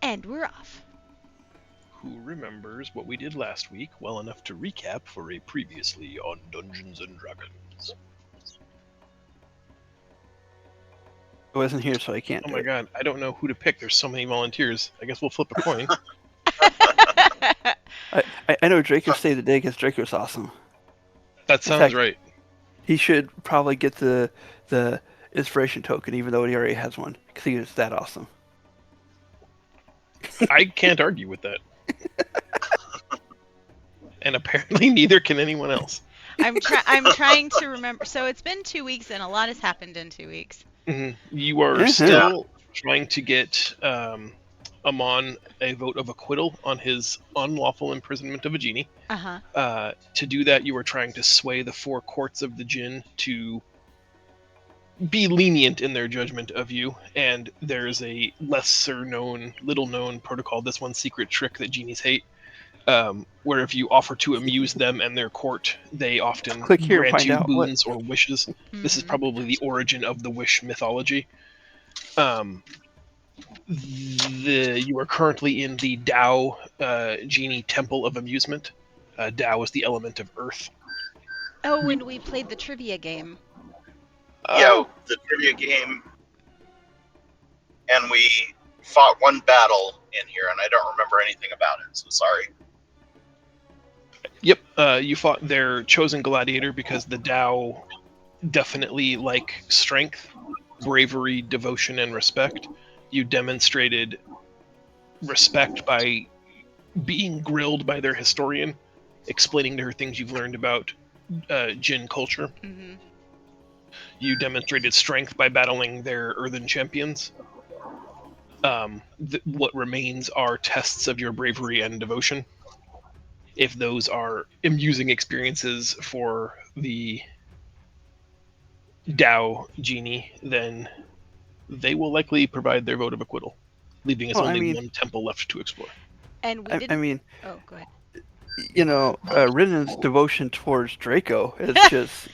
And we're off. Who remembers what we did last week well enough to recap for a previously on Dungeons and Dragons? I wasn't here, so I can't. Oh my god, I don't know who to pick. There's so many volunteers. I guess we'll flip a coin. I know Draco stayed today because Draco's awesome. That sounds fact- right. He should probably get the inspiration token, even though he already has one, because he is that awesome. I can't argue with that. And apparently neither can anyone else. I'm trying to remember. So it's been 2 weeks, and a lot has happened in 2 weeks. Mm-hmm. You are still trying to get Amon a vote of acquittal on his unlawful imprisonment of a genie. Uh-huh. To do that, you are trying to sway the four courts of the Jinn to be lenient in their judgment of you, and there's a little known protocol, this one secret trick that genies hate, where if you offer to amuse them and their court, they often grant you boons or wishes. Mm-hmm. This is probably the origin of the wish mythology. You are currently in the Tao Genie Temple of Amusement. Tao is the element of earth. Oh, and we played the trivia game. The trivia game. And we fought one battle in here, and I don't remember anything about it, so sorry. Yep, you fought their chosen gladiator because the Tao definitely like strength, bravery, devotion, and respect. You demonstrated respect by being grilled by their historian, explaining to her things you've learned about Jinn culture. Mm-hmm. You demonstrated strength by battling their earthen champions. What remains are tests of your bravery and devotion. If those are amusing experiences for the Tao genie, then they will likely provide their vote of acquittal, leaving us only one temple left to explore. And we didn't... Oh, go ahead. You know, Rinen's devotion towards Draco is just,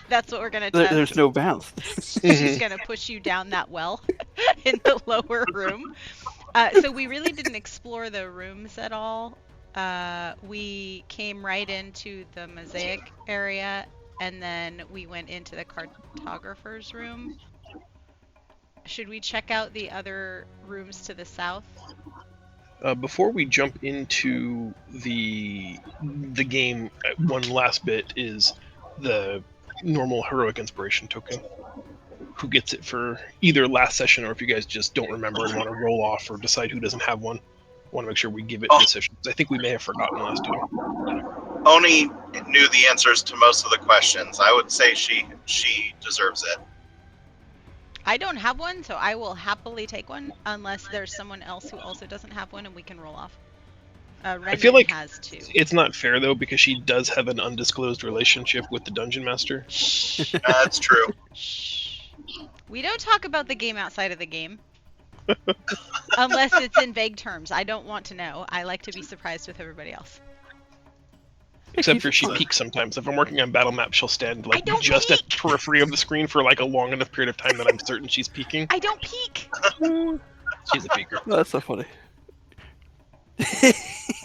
That's what we're going to test. There's no bounds. She's going to push you down that well in the lower room. So we really didn't explore the rooms at all. We came right into the mosaic area, and then we went into the cartographer's room. Should we check out the other rooms to the south? Before we jump into the game, one last bit is the normal heroic inspiration token. Who gets it for either last session, or if you guys just don't remember and want to roll off or decide who doesn't have one, want to make sure we give it this session. I think we may have forgotten last time. Oni knew the answers to most of the questions. I would say she deserves it. I don't have one, so I will happily take one, unless there's someone else who also doesn't have one and we can roll off. I feel like has two. It's not fair, though, because she does have an undisclosed relationship with the Dungeon Master. Shh. That's true. Shh. We don't talk about the game outside of the game. Unless it's in vague terms. I don't want to know. I like to be surprised with everybody else. Except for she peeks sometimes. If I'm working on battle map, she'll stand just at the periphery of the screen for a long enough period of time that I'm certain she's peeking. I don't peek! She's a peeker. That's so funny.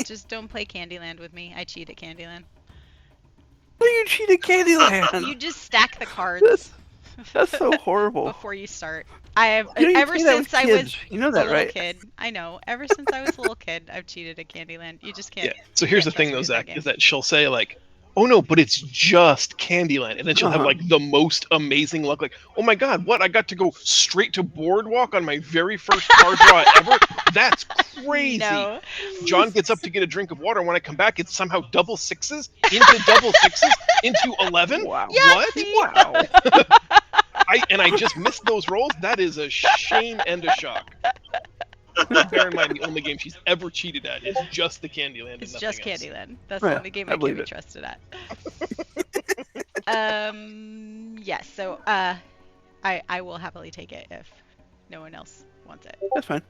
Just don't play Candyland with me. I cheat at Candyland. How do you cheat at Candyland? You just stack the cards. That's so horrible. Before you start. I have ever since I was a little kid. I know. Ever since I was a little kid, I've cheated at Candyland. You just can't. Yeah. So here's the thing, though, Zach, is that she'll say "Oh no, but it's just Candyland," and then she'll have the most amazing luck. "Oh my God, what? I got to go straight to Boardwalk on my very first card draw ever. That's crazy." No. John gets up to get a drink of water. When I come back, it's somehow double sixes into double sixes into 11. Wow. What? Wow. I just missed those rolls. That is a shame and a shock. Bear in mind, the only game she's ever cheated at is just the Candyland. It's just else. Candyland. That's the only game I can be trusted at. Yes. So, I will happily take it if no one else wants it. That's fine.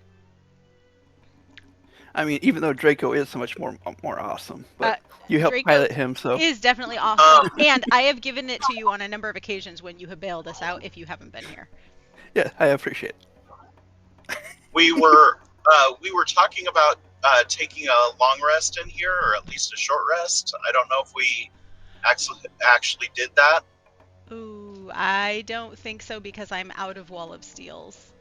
I mean, even though Draco is so much more awesome, but you helped Draco pilot him, so is definitely awesome. And I have given it to you on a number of occasions when you have bailed us out if you haven't been here. Yeah, I appreciate it. We were We were talking about taking a long rest in here, or at least a short rest. I don't know if we actually did that. Ooh, I don't think so because I'm out of Wall of Steels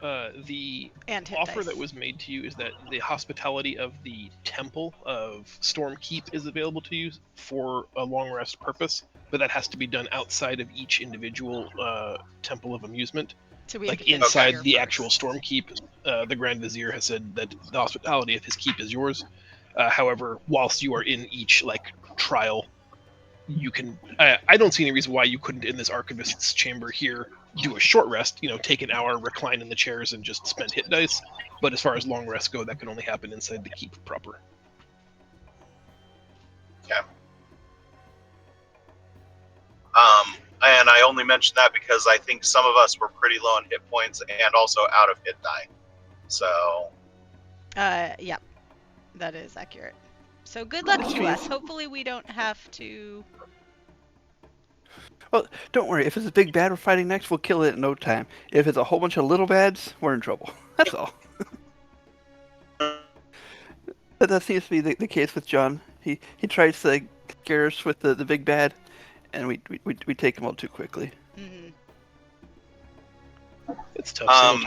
The and hit offer dice. that was made to you is that the hospitality of the Temple of Stormkeep is available to you for a long rest purpose, but that has to be done outside of each individual Temple of Amusement. So we have Like to finish inside here the first. actual Stormkeep, the Grand Vizier has said that the hospitality of his keep is yours. However, whilst you are in each trial, you can. I don't see any reason why you couldn't, in this Archivist's chamber here, do a short rest. Take an hour, recline in the chairs, and just spend hit dice. But as far as long rests go, that can only happen inside the keep proper. Okay. And I only mention that because I think some of us were pretty low on hit points and also out of hit die. So. Yep, that is accurate. So good luck to us. Hopefully we don't have to. Well, don't worry. If it's a big bad we're fighting next, we'll kill it in no time. If it's a whole bunch of little bads, we're in trouble. That's all. That seems to be the case with John. He tries to scare us with the big bad, and we take him all too quickly. Mm-hmm. It's tough.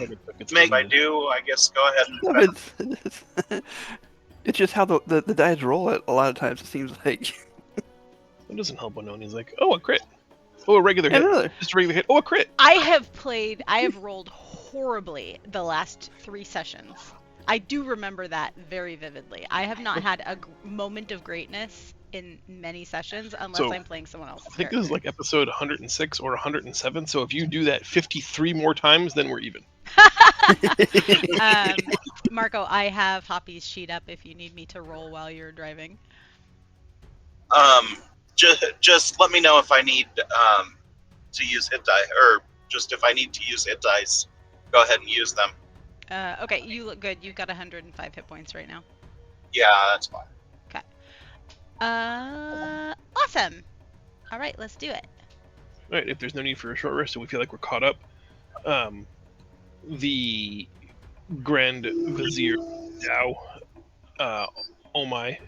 Meg, I do. I guess go ahead. No, it's just how the dice roll it a lot of times. It seems like. It doesn't help when Oni's like, oh, a crit. Oh, a regular hit. Another. Just a regular hit. Oh, a crit. I have rolled horribly the last 3 sessions. I do remember that very vividly. I have not had a moment of greatness in many sessions unless I'm playing someone else's I think this is like episode 106 or 107, so if you do that 53 more times, then we're even. Marco, I have Hoppy's sheet up if you need me to roll while you're driving. Just let me know if I need to use hit die, or just if I need to use hit dice, go ahead and use them. Okay, you look good. You've got 105 hit points right now. Yeah, that's fine. Okay. Awesome. All right, let's do it. All right, if there's no need for a short rest and we feel like we're caught up, the Grand Vizier Dao, Omai,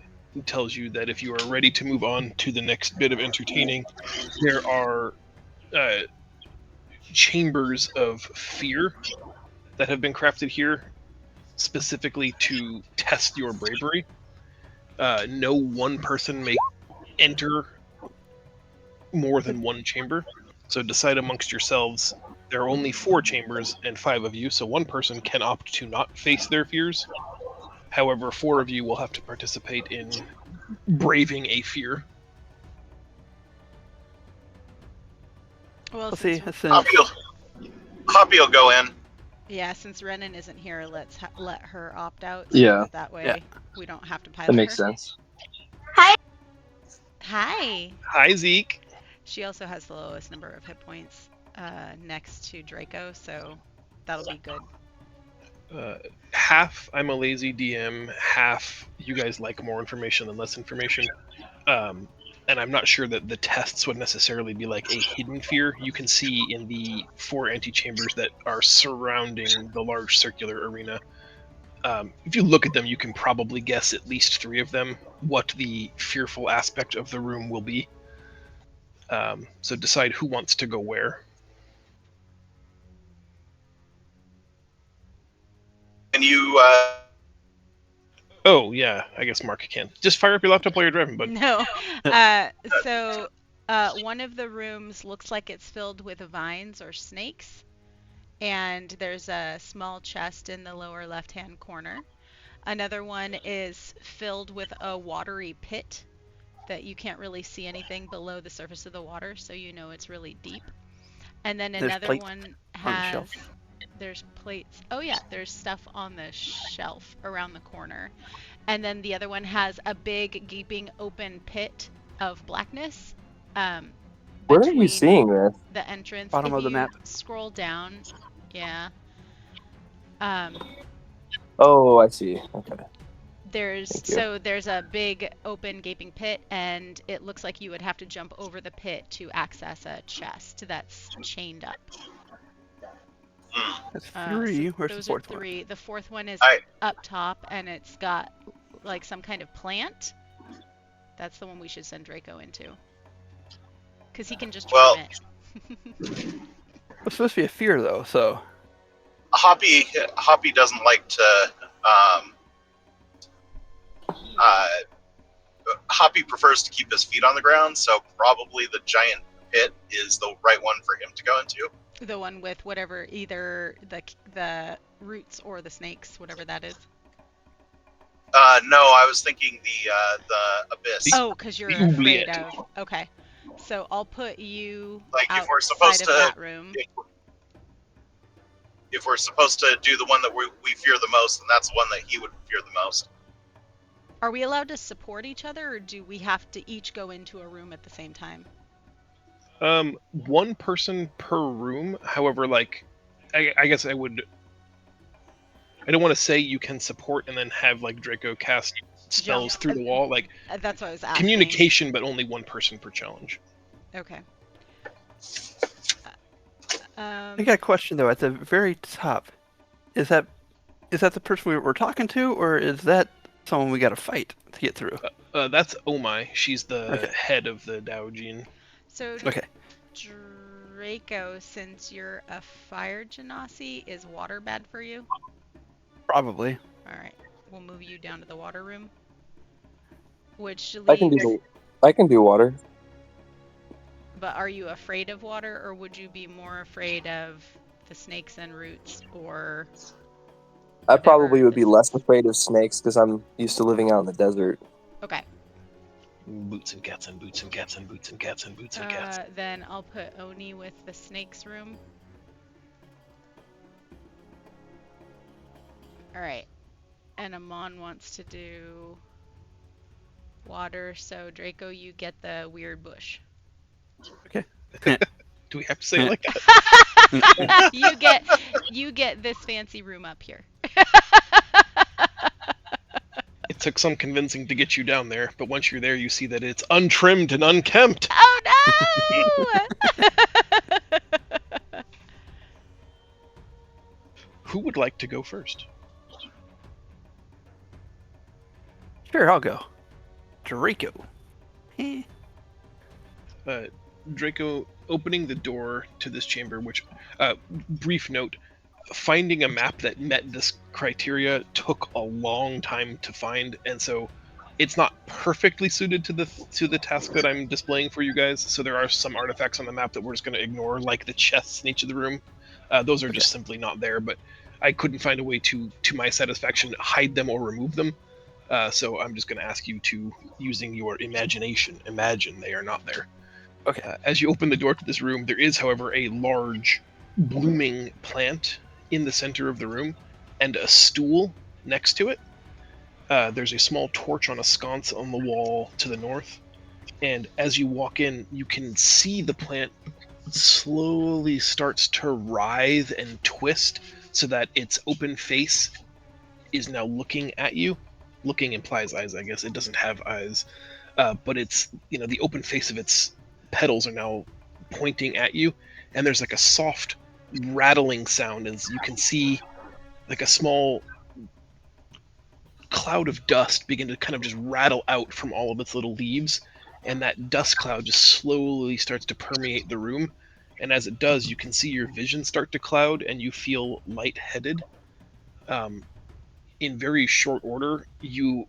tells you that if you are ready to move on to the next bit of entertaining, there are chambers of fear that have been crafted here specifically to test your bravery. No one person may enter more than one chamber, so decide amongst yourselves. There are only 4 chambers and 5 of you, so one person can opt to not face their fears. However, 4 of you will have to participate in braving a fear. Well, see. Hoppy will go in. Yeah, since Renan isn't here, let's let her opt out. So Yeah. That way we don't have to pilot That makes her. sense. Hi. Hi, Zeke. She also has the lowest number of hit points next to Draco, so that'll be good. Half I'm a lazy DM, half you guys like more information than less information. And I'm not sure that the tests would necessarily be like a hidden fear. You can see in the 4 antechambers that are surrounding the large circular arena. If you look at them, you can probably guess at least 3 of them what the fearful aspect of the room will be. So decide who wants to go where. And you. Oh, yeah, I guess Mark can. Just fire up your laptop while you're driving, bud. No. So one of the rooms looks like it's filled with vines or snakes, and there's a small chest in the lower left-hand corner. Another one is filled with a watery pit that you can't really see anything below the surface of the water, so you know it's really deep. And then another one has... There's plates. Oh yeah, there's stuff on the shelf around the corner. And then the other one has a big gaping open pit of blackness. Where are you seeing this? The entrance. Bottom of the map. Scroll down. Yeah. Oh, I see. Okay. There's a big open gaping pit, and it looks like you would have to jump over the pit to access a chest that's chained up. That's So 3. Where's the those are fourth one? 3. The fourth one is I- up top, and it's got like some kind of plant. That's the one we should send Draco into. Because he can just charm Well- it. It's supposed to be a fear, though, so... Hoppy doesn't like to. Hoppy prefers to keep his feet on the ground, so probably the giant pit is the right one for him to go into. The one with whatever, either the roots or the snakes, whatever that is. No, I was thinking the abyss. Oh, because you're The afraid oubliette. of. Okay. So I'll put you Like, if outside we're supposed of to- that room. If we're supposed to do the one that we fear the most, then that's the one that he would fear the most. Are we allowed to support each other, or do we have to each go into a room at the same time? One person per room. However, like, I guess I would. I don't want to say you can support and then have like Draco cast spells through the wall. Like That's what I was asking. communication, but only one person per challenge. Okay. I got a question, though. At the very top, is that the person we're talking to, or is that someone we got to fight to get through? That's Omai. She's the Okay. head of the Daojin. So Okay. Draco, since you're a fire genasi, is water bad for you? Probably. All right, we'll move you down to the water room. Which I can leaves. do water. But are you afraid of water, or would you be more afraid of the snakes and roots, or? I probably whatever would be is- less afraid of snakes because I'm used to living out in the desert. Okay. Boots and cats and boots and cats and boots and cats and boots and cats. Then I'll put Oni with the snakes room. Alright. And Amon wants to do water, so Draco, you get the weird bush. Do we have to say it like that? you get this fancy room up here. It took some convincing to get you down there, but once you're there, you see that it's untrimmed and unkempt. Oh no! Who would like to go first? Sure, I'll go. Draco. Eh. Draco opening the door to this chamber, which, brief note, finding a map that met this criteria took a long time to find, and so it's not perfectly suited to the task that I'm displaying for you guys. So there are some artifacts on the map that we're just going to ignore, like the chests in each of the room. Those are just simply not there, but I couldn't find a way to my satisfaction, hide them or remove them. So I'm just going to ask you to, using your imagination, imagine they are not there. Okay. As you open the door to this room, there is, however, a large blooming plant in the center of the room and a stool next to it. There's a small torch on a sconce on the wall to the north. And as you walk in, you can see the plant slowly starts to writhe and twist so that its open face is now looking at you. Looking implies eyes, I guess. It doesn't have eyes. But it's, the open face of its petals are now pointing at you. And there's like a soft rattling sound, and you can see like a small cloud of dust begin to kind of just rattle out from all of its little leaves, and that dust cloud just slowly starts to permeate the room. And as it does, you can see your vision start to cloud and you feel lightheaded. In very short order, your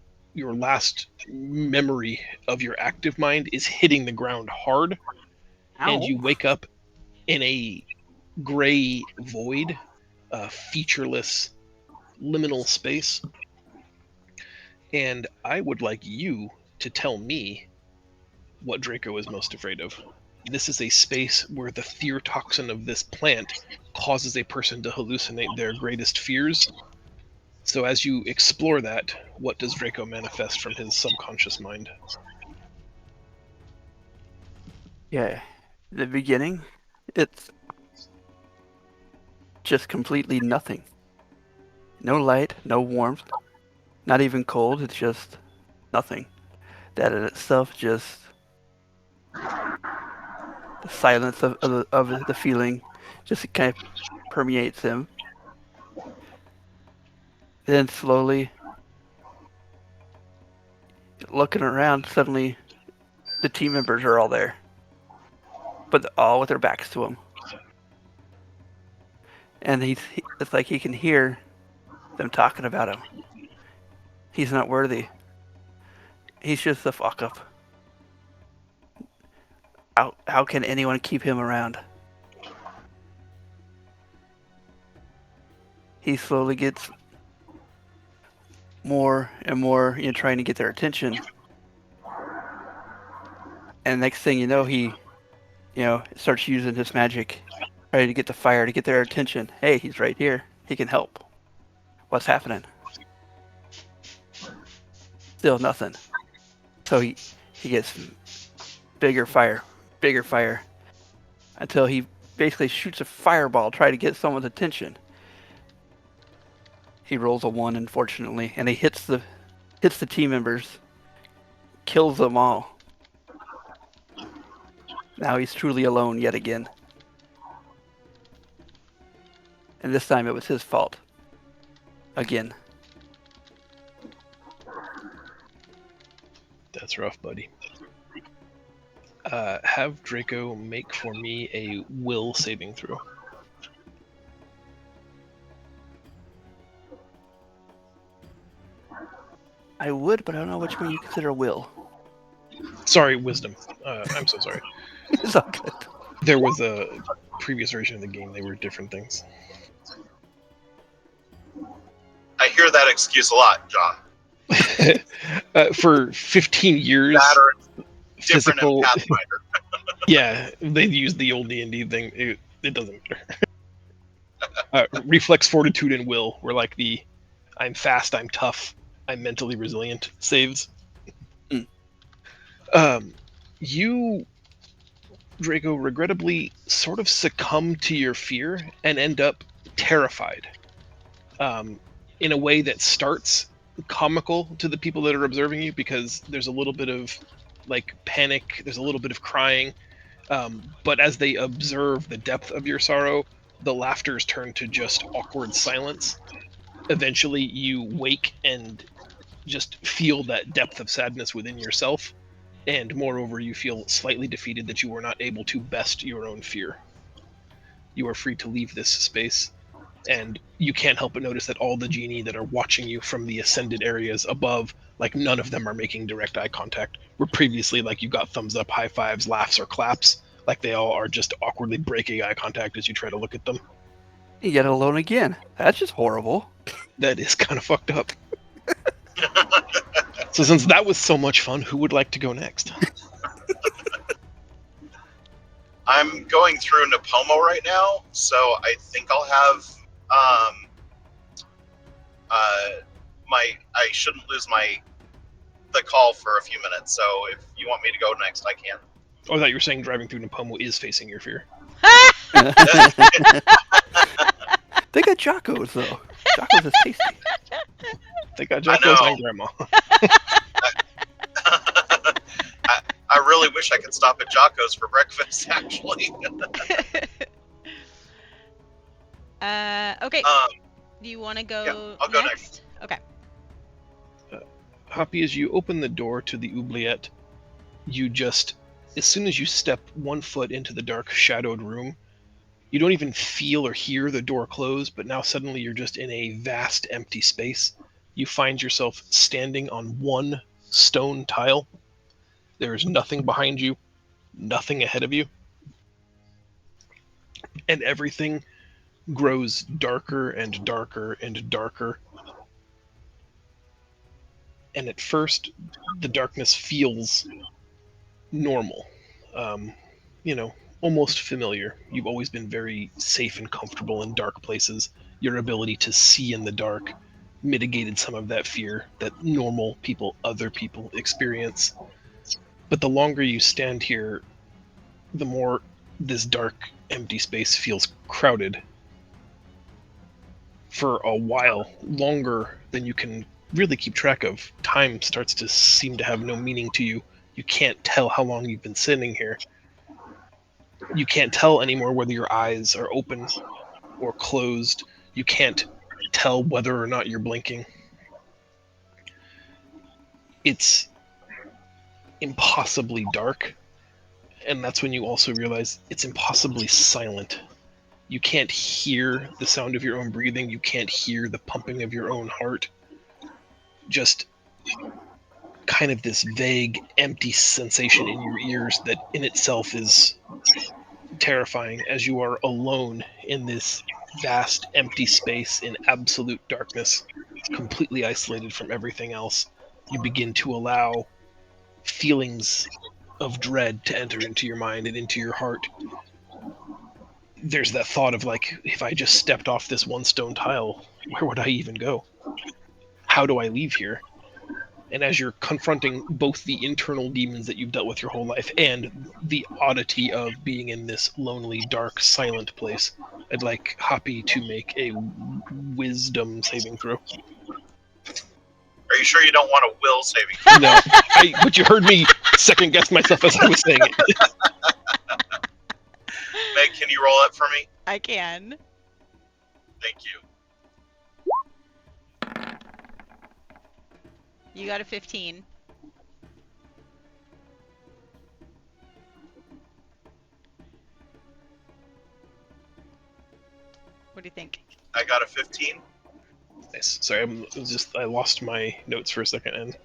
last memory of your active mind is hitting the ground hard, and you wake up in a gray void, featureless liminal space. And I would like you to tell me what Draco is most afraid of. This is a space where the fear toxin of this plant causes a person to hallucinate their greatest fears. So as you explore that, what does Draco manifest from his subconscious mind? Yeah. The beginning, it's just completely nothing. No light, no warmth, not even cold. It's just nothing. That in itself just the silence of the feeling just kind of permeates him. Then slowly, looking around, suddenly the team members are all there, but all with their backs to him. And it's like he can hear them talking about him. He's not worthy. He's just a fuck up. How can anyone keep him around? He slowly gets more and more, trying to get their attention. And next thing you know, he, starts using his magic, trying to get the fire to get their attention. Hey, he's right here. He can help. What's happening? Still nothing. So he gets bigger fire, until he basically shoots a fireball, trying to get someone's attention. He rolls a 1, unfortunately, and he hits the team members, kills them all. Now he's truly alone yet again. And this time it was his fault. Again. That's rough, buddy. Have Draco make for me a will saving throw. I would, but I don't know which one you consider will. Sorry, wisdom. I'm so sorry. It's all good. There was a previous version of the game. They were different things. I hear that excuse a lot, John. For 15 years, That or it's different physical. in Pathfinder. Yeah, they used the old D&D thing. It doesn't matter. Reflex, fortitude, and will were like the I'm fast, I'm tough, I'm mentally resilient saves. You, Draco, regrettably sort of succumb to your fear and end up terrified. In a way that starts comical to the people that are observing you, because there's a little bit of like panic, there's a little bit of crying, but as they observe the depth of your sorrow, the laughters turn to just awkward silence. Eventually you wake and just feel that depth of sadness within yourself, and moreover you feel slightly defeated that you were not able to best your own fear. You are free to leave this space, and you can't help but notice that all the genie that are watching you from the ascended areas above, like none of them are making direct eye contact, where previously like you got thumbs up, high fives, laughs, or claps. Like they all are just awkwardly breaking eye contact as you try to look at them. You get alone again. That's just horrible. That is kind of fucked up. So since that was so much fun, who would like to go next? I'm going through Napomo right now, so I think I'll have I shouldn't lose the call for a few minutes. So if you want me to go next, I can. Oh, I thought you were saying driving through Napomo is facing your fear. They got Jocko's, though. Jocko's is tasty. They got Jocko's and Grandma. I really wish I could stop at Jocko's for breakfast, actually. Okay. Do you want to go Yeah, I'll go next. Okay. Hoppy, as you open the door to the oubliette, you just, as soon as you step 1 foot into the dark, shadowed room, you don't even feel or hear the door close, but now suddenly you're just in a vast, empty space. You find yourself standing on one stone tile. There is nothing behind you, nothing ahead of you. And everything grows darker and darker and darker. And at first, the darkness feels normal. Almost familiar. You've always been very safe and comfortable in dark places. Your ability to see in the dark mitigated some of that fear that normal people, other people experience. But the longer you stand here, the more this dark, empty space feels crowded. For a while, longer than you can really keep track of, time starts to seem to have no meaning to you. You can't tell how long you've been sitting here. You can't tell anymore whether your eyes are open or closed. You can't tell whether or not you're blinking. It's impossibly dark, and that's when you also realize it's impossibly silent. You can't hear the sound of your own breathing. You can't hear the pumping of your own heart. Just kind of this vague, empty sensation in your ears that in itself is terrifying, as you are alone in this vast, empty space in absolute darkness, completely isolated from everything else. You begin to allow feelings of dread to enter into your mind and into your heart. There's that thought of, like, if I just stepped off this one stone tile, where would I even go? How do I leave here? And as you're confronting both the internal demons that you've dealt with your whole life and the oddity of being in this lonely, dark, silent place, I'd like Hoppy to make a wisdom saving throw. Are you sure you don't want a will saving? No, but you heard me second guess myself as I was saying it. Meg, can you roll it for me? I can. Thank you. You got a 15. What do you think? I got a 15. Nice. Sorry, I lost my notes for a second and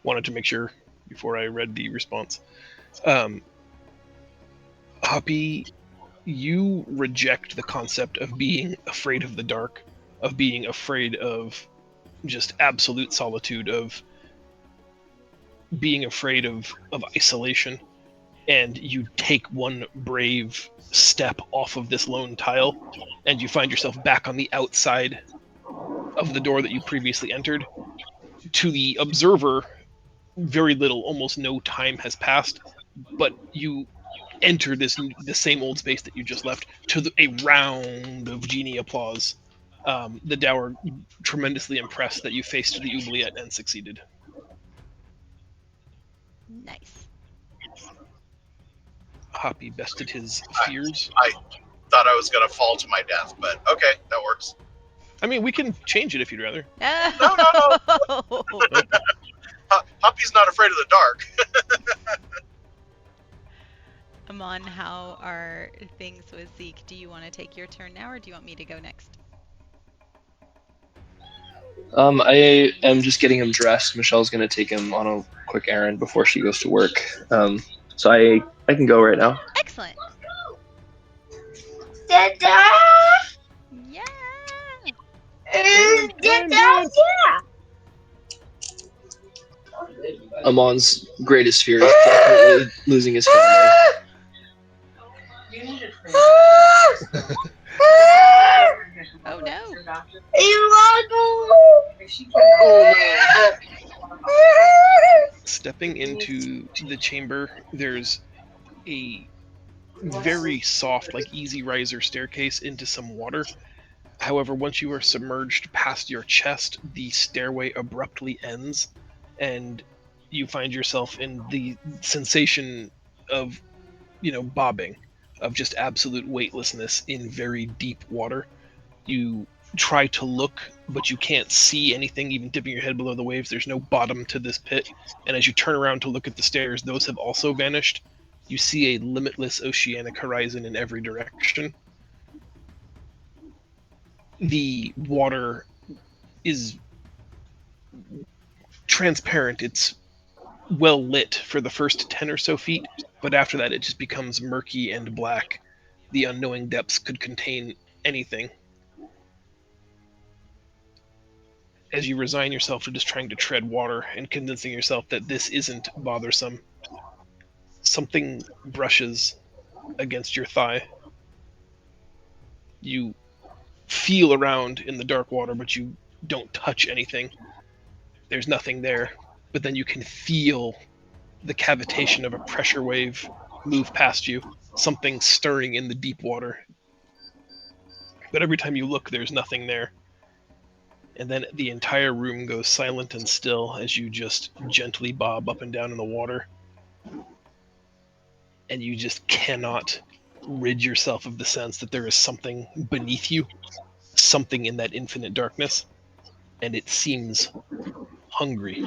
wanted to make sure before I read the response. Hoppy, you reject the concept of being afraid of the dark, of being afraid of just absolute solitude, of being afraid of isolation, and you take one brave step off of this lone tile, and you find yourself back on the outside of the door that you previously entered. To the observer, very little, almost no time has passed, but you enter the same old space that you just left to a round of genie applause. The dour tremendously impressed that you faced the oubliette and succeeded. Nice. Hoppy bested his fears. I thought I was going to fall to my death, but okay, that works. I mean, we can change it if you'd rather. No. Hoppy's not afraid of the dark. Amon, how are things with Zeke? Do you want to take your turn now, or do you want me to go next? I am just getting him dressed. Michelle's gonna take him on a quick errand before she goes to work. So I can go right now. Excellent. Dada! Yeah. Dada! Amon's greatest fear is definitely losing his family. Oh no. Stepping into the chamber, there's a very soft, like easy riser staircase into some water. However, once you are submerged past your chest, the stairway abruptly ends, and you find yourself in the sensation of, bobbing, of just absolute weightlessness in very deep water. You try to look, but you can't see anything, even dipping your head below the waves. There's no bottom to this pit, and as you turn around to look at the stairs, those have also vanished. You see a limitless oceanic horizon in every direction. The water is transparent. It's well lit for the first 10 or so feet, but after that it just becomes murky and black. The unknowing depths could contain anything. As you resign yourself to just trying to tread water and convincing yourself that this isn't bothersome, something brushes against your thigh. You feel around in the dark water, but you don't touch anything. There's nothing there, but then you can feel the cavitation of a pressure wave move past you, something stirring in the deep water. But every time you look, there's nothing there. And then the entire room goes silent and still as you just gently bob up and down in the water. And you just cannot rid yourself of the sense that there is something beneath you, something in that infinite darkness, and it seems hungry.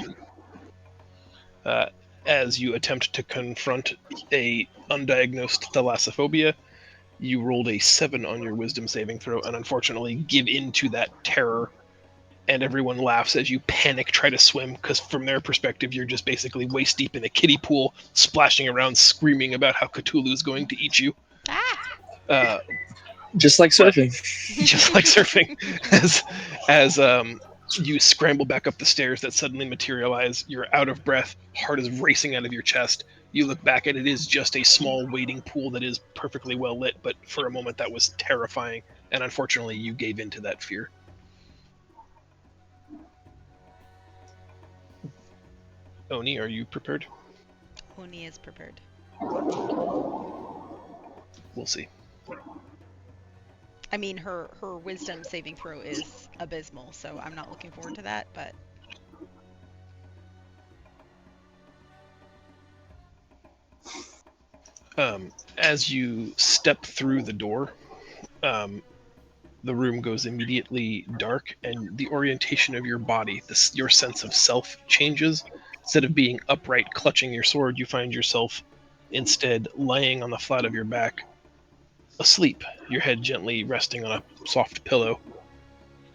As you attempt to confront a undiagnosed thalassophobia, you rolled a 7 on your wisdom saving throw and unfortunately give in to that terror, and everyone laughs as you panic try to swim, because from their perspective you're just basically waist deep in a kiddie pool, splashing around screaming about how Cthulhu's going to eat you. Ah! Just like surfing. Just like surfing. As you scramble back up the stairs that suddenly materialize, you're out of breath, heart is racing out of your chest. You look back and it is just a small wading pool that is perfectly well lit, but for a moment that was terrifying, and unfortunately you gave in to that fear. Oni, are you prepared? Oni is prepared. We'll see. I mean, her wisdom saving throw is abysmal, so I'm not looking forward to that, but... As you step through the door, the room goes immediately dark, and the orientation of your body, your sense of self changes. Instead of being upright, clutching your sword, you find yourself instead lying on the flat of your back, asleep, your head gently resting on a soft pillow.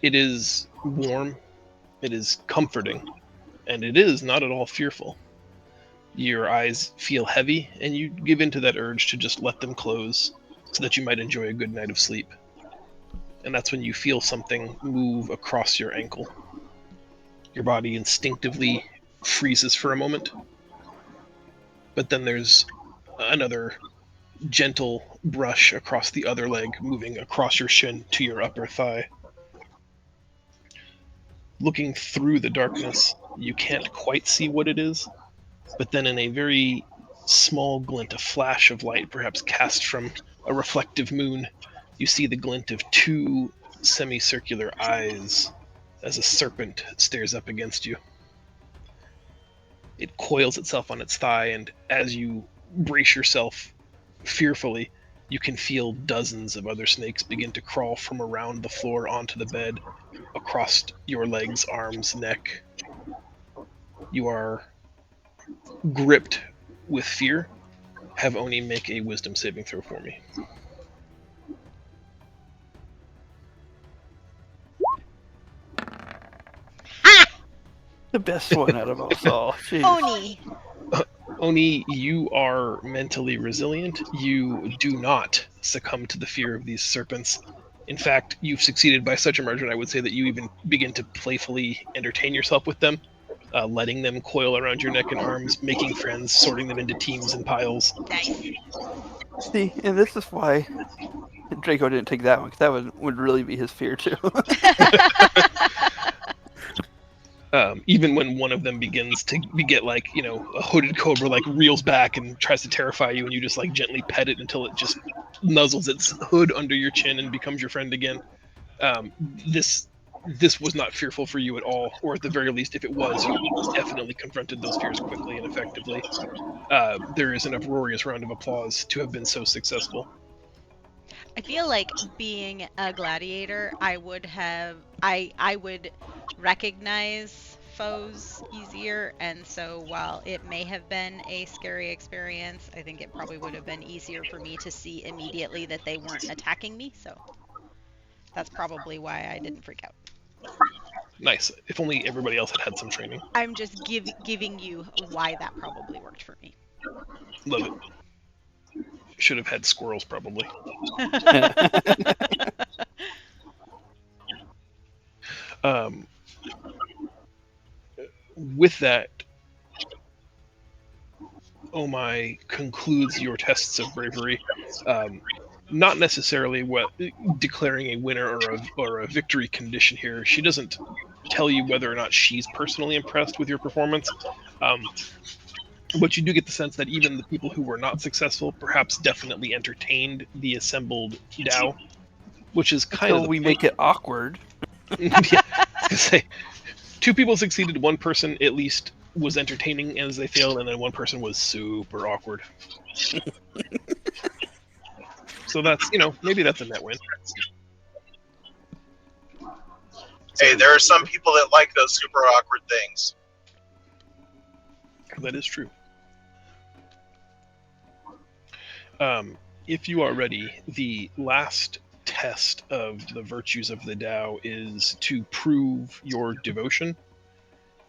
It is warm, it is comforting, and it is not at all fearful. Your eyes feel heavy, and you give in to that urge to just let them close so that you might enjoy a good night of sleep. And that's when you feel something move across your ankle. Your body instinctively freezes for a moment, but then there's another gentle brush across the other leg, moving across your shin to your upper thigh. Looking through the darkness, you can't quite see what it is, but then in a very small glint, a flash of light, perhaps cast from a reflective moon, you see the glint of 2 semicircular eyes as a serpent stares up against you. It coils itself on its thigh, and as you brace yourself fearfully, you can feel dozens of other snakes begin to crawl from around the floor onto the bed, across your legs, arms, neck. You are gripped with fear. Have Oni make a wisdom saving throw for me. The best one out of us all. Jeez. Oni! Oni, you are mentally resilient. You do not succumb to the fear of these serpents. In fact, you've succeeded by such a margin, I would say that you even begin to playfully entertain yourself with them, letting them coil around your neck and arms, making friends, sorting them into teams and piles. Nice. See, and this is why Draco didn't take that one, because that would really be his fear too. Even when one of them begins to get like, a hooded cobra like reels back and tries to terrify you, and you just like gently pet it until it just nuzzles its hood under your chin and becomes your friend again. This was not fearful for you at all, or at the very least, if it was, you definitely confronted those fears quickly and effectively. There is an uproarious round of applause to have been so successful. I feel like being a gladiator, I would recognize foes easier, and so while it may have been a scary experience, I think it probably would have been easier for me to see immediately that they weren't attacking me, so that's probably why I didn't freak out. Nice. If only everybody else had some training. I'm just giving you why that probably worked for me. Love it. Should have had squirrels, probably. With that, Omai concludes your tests of bravery. Not necessarily declaring a winner or a victory condition here. She doesn't tell you whether or not she's personally impressed with your performance. But you do get the sense that even the people who were not successful perhaps definitely entertained the assembled Dao, which is kind of So we make it awkward. Yeah, I was gonna say, 2 people succeeded, 1 person at least was entertaining as they failed, and then 1 person was super awkward. So that's, maybe that's a net win. Hey, there are some people that like those super awkward things. That is true. If you are ready, the last test of the virtues of the Tao is to prove your devotion.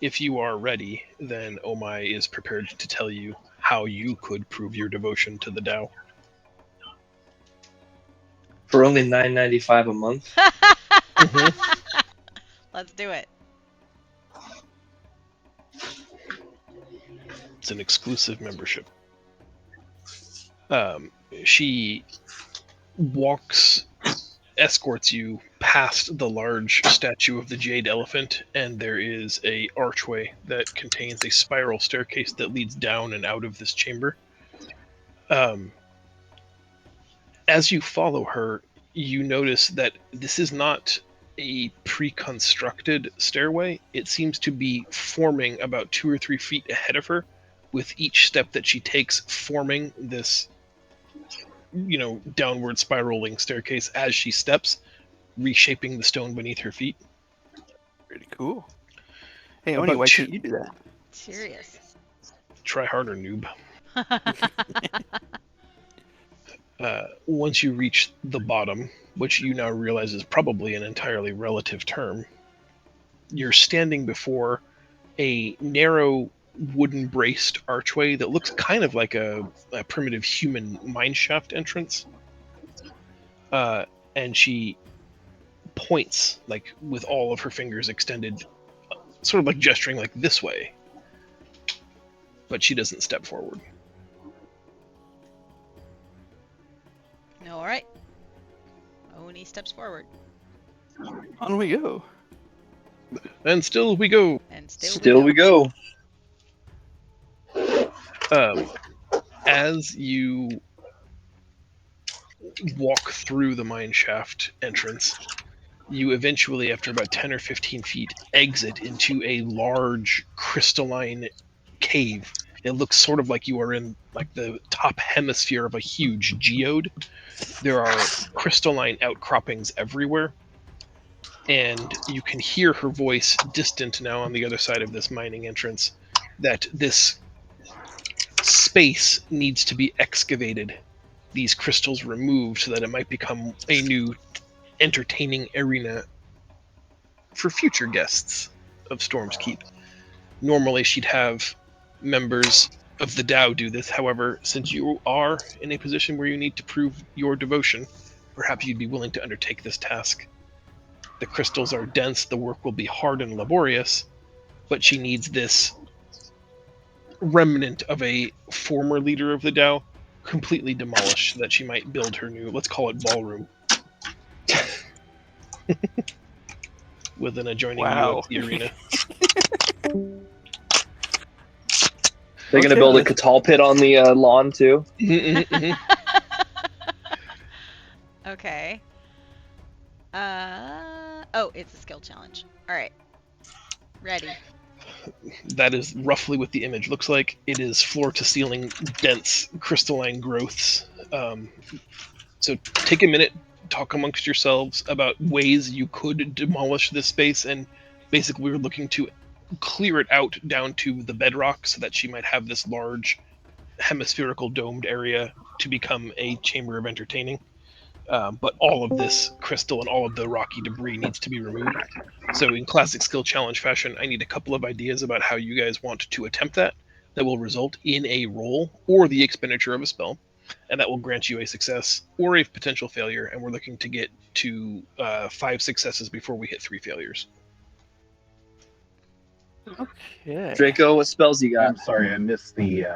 If you are ready, then Omai is prepared to tell you how you could prove your devotion to the Tao. For only $9.95 a month. Let's do it. It's an exclusive membership. She escorts you past the large statue of the jade elephant, and there is a archway that contains a spiral staircase that leads down and out of this chamber. As you follow her, you notice that this is not a pre-constructed stairway. It seems to be forming about 2 or 3 feet ahead of her, with each step that she takes forming this downward spiraling staircase as she steps, reshaping the stone beneath her feet. Pretty cool. Hey, Oni, why can't you do that? Serious. Try harder, noob. Once you reach the bottom, which you now realize is probably an entirely relative term, you're standing before a narrow wooden braced archway that looks kind of like a primitive human mineshaft entrance. And she points, like with all of her fingers extended, sort of like gesturing like this way. But she doesn't step forward. All right. Oni steps forward. On we go. And still we go. And Still we go. As you walk through the mine shaft entrance, you eventually, after about 10 or 15 feet, exit into a large crystalline cave. It looks sort of like you are in like the top hemisphere of a huge geode. There are crystalline outcroppings everywhere, and you can hear her voice distant now on the other side of this mining entrance that this space needs to be excavated, these crystals removed, so that it might become a new entertaining arena for future guests of Storm's Keep. Normally she'd have members of the Tao do this. However, since you are in a position where you need to prove your devotion, perhaps you'd be willing to undertake this task. The crystals are dense, the work will be hard and laborious, but she needs this remnant of a former leader of the Tao completely demolished so that she might build her new, let's call it ballroom. With an adjoining UFC arena. They're going to build a Catal pit on the lawn, too? Okay. Oh, it's a skill challenge. Alright. Ready. That is roughly what the image looks like. It is floor-to-ceiling, dense, crystalline growths. So take a minute, talk amongst yourselves about ways you could demolish this space, and basically we're looking to clear it out down to the bedrock so that she might have this large hemispherical domed area to become a chamber of entertaining. But all of this crystal and all of the rocky debris needs to be removed. So in classic skill challenge fashion, I need a couple of ideas about how you guys want to attempt that will result in a roll or the expenditure of a spell, and that will grant you a success or a potential failure, and we're looking to get to 5 successes before we hit 3 failures. Okay. Draco, what spells you got? I'm sorry, I missed the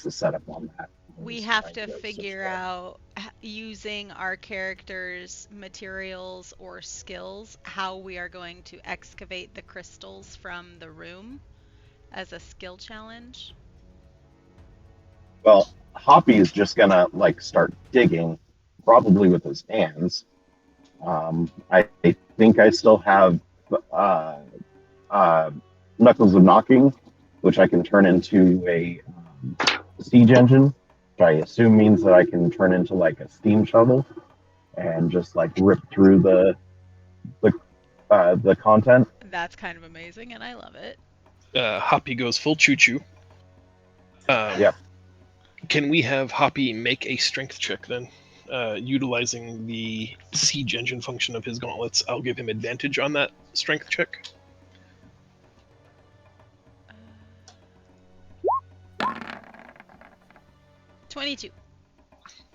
setup on that. We have to figure out, using our characters' materials or skills, how we are going to excavate the crystals from the room as a skill challenge. Well, Hoppy is just gonna start digging, probably with his hands. I think I still have Knuckles of Knocking, which I can turn into a siege engine I assume means that I can turn into like a steam shovel and just like rip through the content. That's kind of amazing, and I love it. Hoppy goes full choo-choo. Yep. Can we have Hoppy make a strength check then? Utilizing the siege engine function of his gauntlets, I'll give him advantage on that strength check. 22.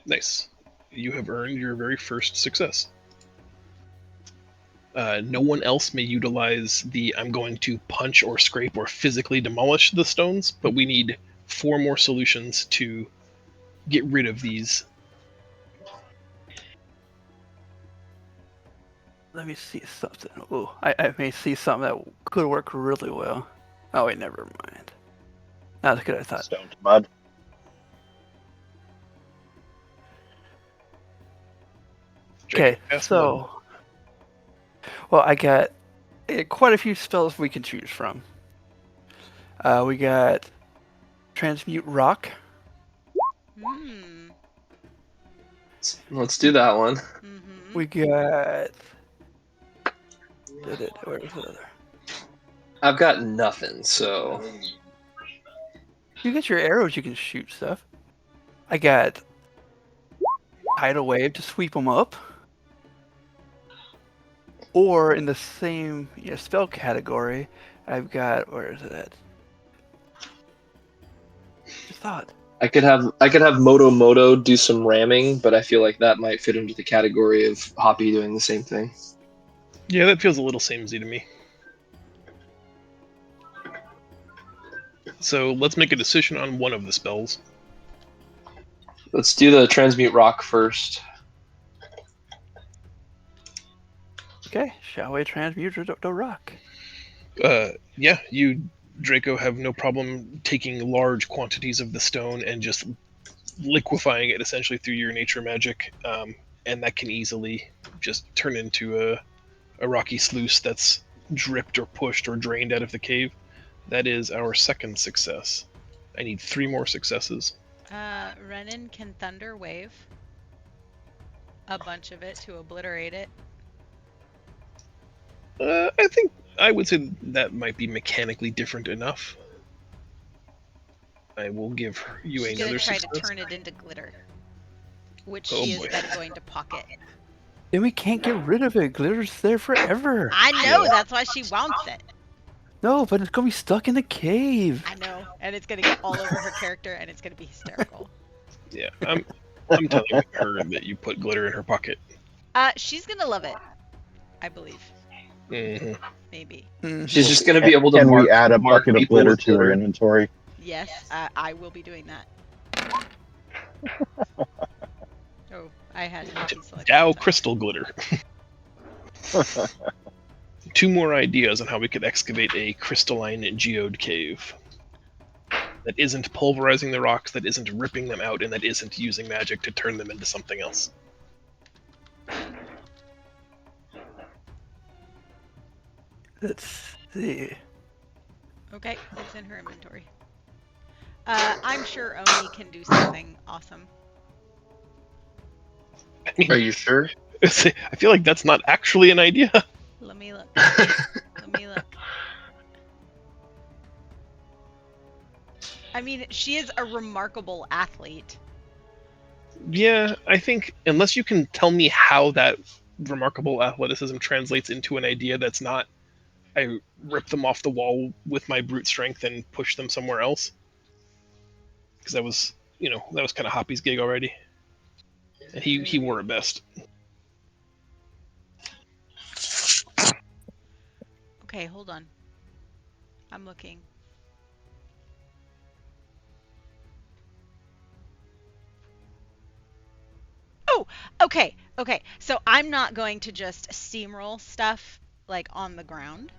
Nice. You have earned your very first success. No one else may utilize the I'm going to punch or scrape or physically demolish the stones, but we need 4 more solutions to get rid of these. Let me see something. Oh, I may see something that could work really well. Oh wait, never mind. Not as good as I thought. Stone to mud. Okay, Draco, so well, I got quite a few spells we can choose from. We got Transmute Rock. Hmm. Let's do that one. Mm-hmm. We got. Where was the other? I've got nothing, so You get your arrows. You can shoot stuff. I got Tidal Wave to sweep them up. Or in the same spell category, I've got where is it at? Just thought. I could have Moto do some ramming, but I feel like that might fit into the category of Hoppy doing the same thing. Yeah, that feels a little samey to me. So let's make a decision on one of the spells. Let's do the Transmute Rock first. Okay, shall we transmute the rock? Yeah, you, Draco, have no problem taking large quantities of the stone and just liquefying it essentially through your nature magic, and that can easily just turn into a rocky sluice that's dripped or pushed or drained out of the cave. That is our second success. I need 3 more successes. Renan can Thunder Wave a bunch of it to obliterate it. I would say that might be mechanically different enough. I will give you She's another gonna try success. to turn it into glitter, which Oh, she boy. is then going to pocket. Then we can't get rid of it. Glitter's there forever. I know, that's why she wants it. No, but it's gonna be stuck in the cave. I know, and it's gonna get all over her character, and it's gonna be hysterical. Yeah, I'm telling her that you put glitter in her pocket. She's gonna love it, I believe. hmm Maybe. She's just gonna be able to Can mark, we add a mark bucket of people glitter with to her glitter. inventory? Yes, I will be doing that. Oh, I had Hoppy selected. Dow crystal glitter. 2 more ideas on how we could excavate a crystalline geode cave. That isn't pulverizing the rocks, that isn't ripping them out, and that isn't using magic to turn them into something else. Let's see. Okay, it's in her inventory. I'm sure Oni can do something awesome. I mean, Are you sure? I feel like that's not actually an idea. Let me look. Let me look. I mean, she is a remarkable athlete. Yeah, I think unless you can tell me how that remarkable athleticism translates into an idea that's not, I rip them off the wall with my brute strength and push them somewhere else. Because that was kind of Hoppy's gig already. And he wore it best. Okay, hold on. I'm looking. Oh, okay. So I'm not going to just steamroll stuff like on the ground.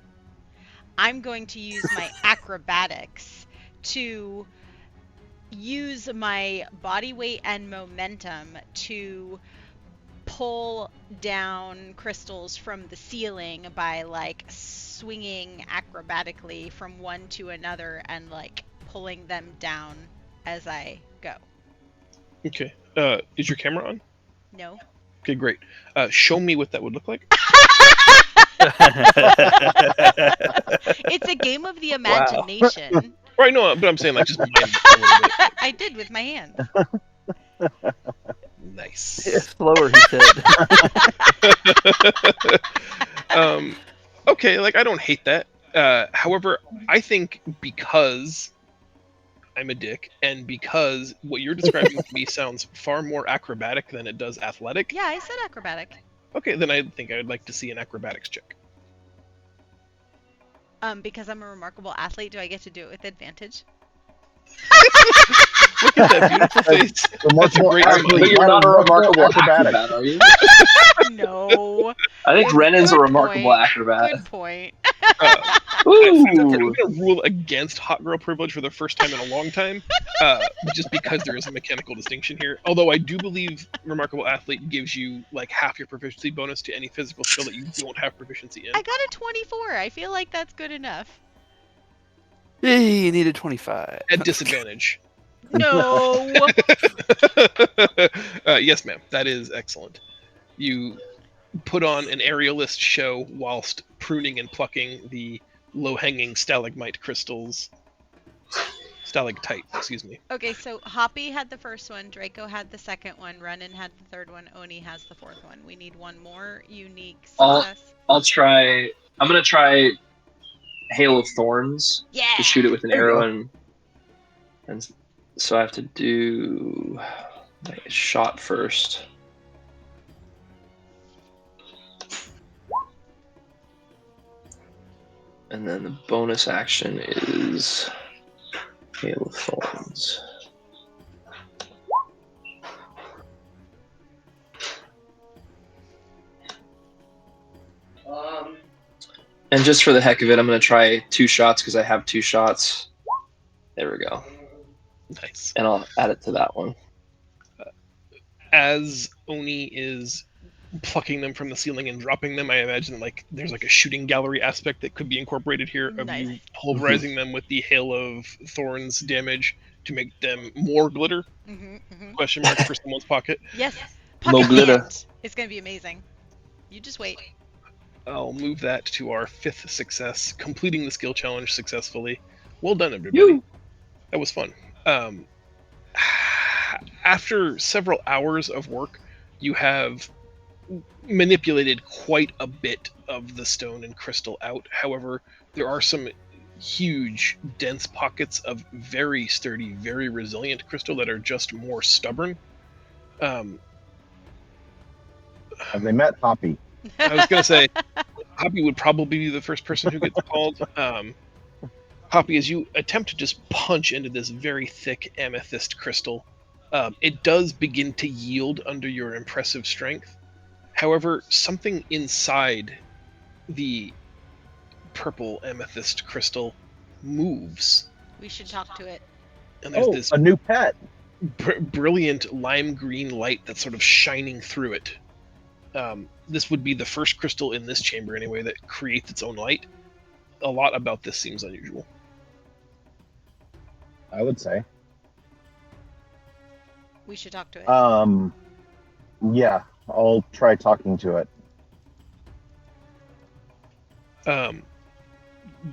I'm going to use my acrobatics to use my body weight and momentum to pull down crystals from the ceiling by like swinging acrobatically from one to another and like pulling them down as I go. Okay. Is your camera on? No. Okay, great. Show me what that would look like. It's a game of the Wow. imagination. Right, no, but I'm saying like just mind a little bit. I did with my hands. Nice. Slower, he said. Okay, like I don't hate that. However, I think because I'm a dick, and because what you're describing to me sounds far more acrobatic than it does athletic. Yeah, I said acrobatic. Okay, then I think I would like to see an acrobatics check. Because I'm a remarkable athlete, do I get to do it with advantage? Look at that beautiful face. That's a Remarkable great athlete, smile. But you're not a remarkable acrobatic. acrobat, are you? No. I think Renan's a Good remarkable point. acrobat. Good point. Ooh. I'm gonna rule against hot girl privilege for the first time in a long time, just because there is a mechanical distinction here. Although I do believe remarkable athlete gives you like half your proficiency bonus to any physical skill that you don't have proficiency in. I got a 24. I feel like that's good enough. He needed 25. At disadvantage. No. Yes, ma'am. That is excellent. You put on an aerialist show whilst pruning and plucking the low-hanging stalagmite crystals. Stalactite, excuse me. Okay, so Hoppy had the first one, Draco had the second one, Renan had the third one, Oni has the fourth one. We need one more unique success. I'll try. I'm gonna try Hail of Thorns. Yeah. To shoot it with an There you arrow, go. and so I have to do my shot first. And then the bonus action is Hail of Thorns. And just for the heck of it, I'm going to try 2 shots because I have 2 shots. There we go. Nice. And I'll add it to that one. As Oni is plucking them from the ceiling and dropping them, I imagine like there's like a shooting gallery aspect that could be incorporated here of Nice. you pulverizing them with the hail of thorns damage to make them more glitter. Question mark for someone's pocket. Yes. Mo Pocket glitter. hand. It's gonna be amazing. You just wait. I'll move that to our 5th success, completing the skill challenge successfully. Well done, everybody. That was fun. After several hours of work, you have manipulated quite a bit of the stone and crystal out. However, there are some huge, dense pockets of very sturdy, very resilient crystal that are just more stubborn. Have they met Hoppy? I was going to say, Hoppy would probably be the first person who gets called. Hoppy, as you attempt to just punch into this very thick amethyst crystal, it does begin to yield under your impressive strength. However, something inside the purple amethyst crystal moves. We should talk to it. And there's this a new pet. brilliant lime green light that's sort of shining through it. This would be the first crystal in this chamber, anyway, that creates its own light. A lot about this seems unusual. I would say. We should talk to it. Yeah, I'll try talking to it.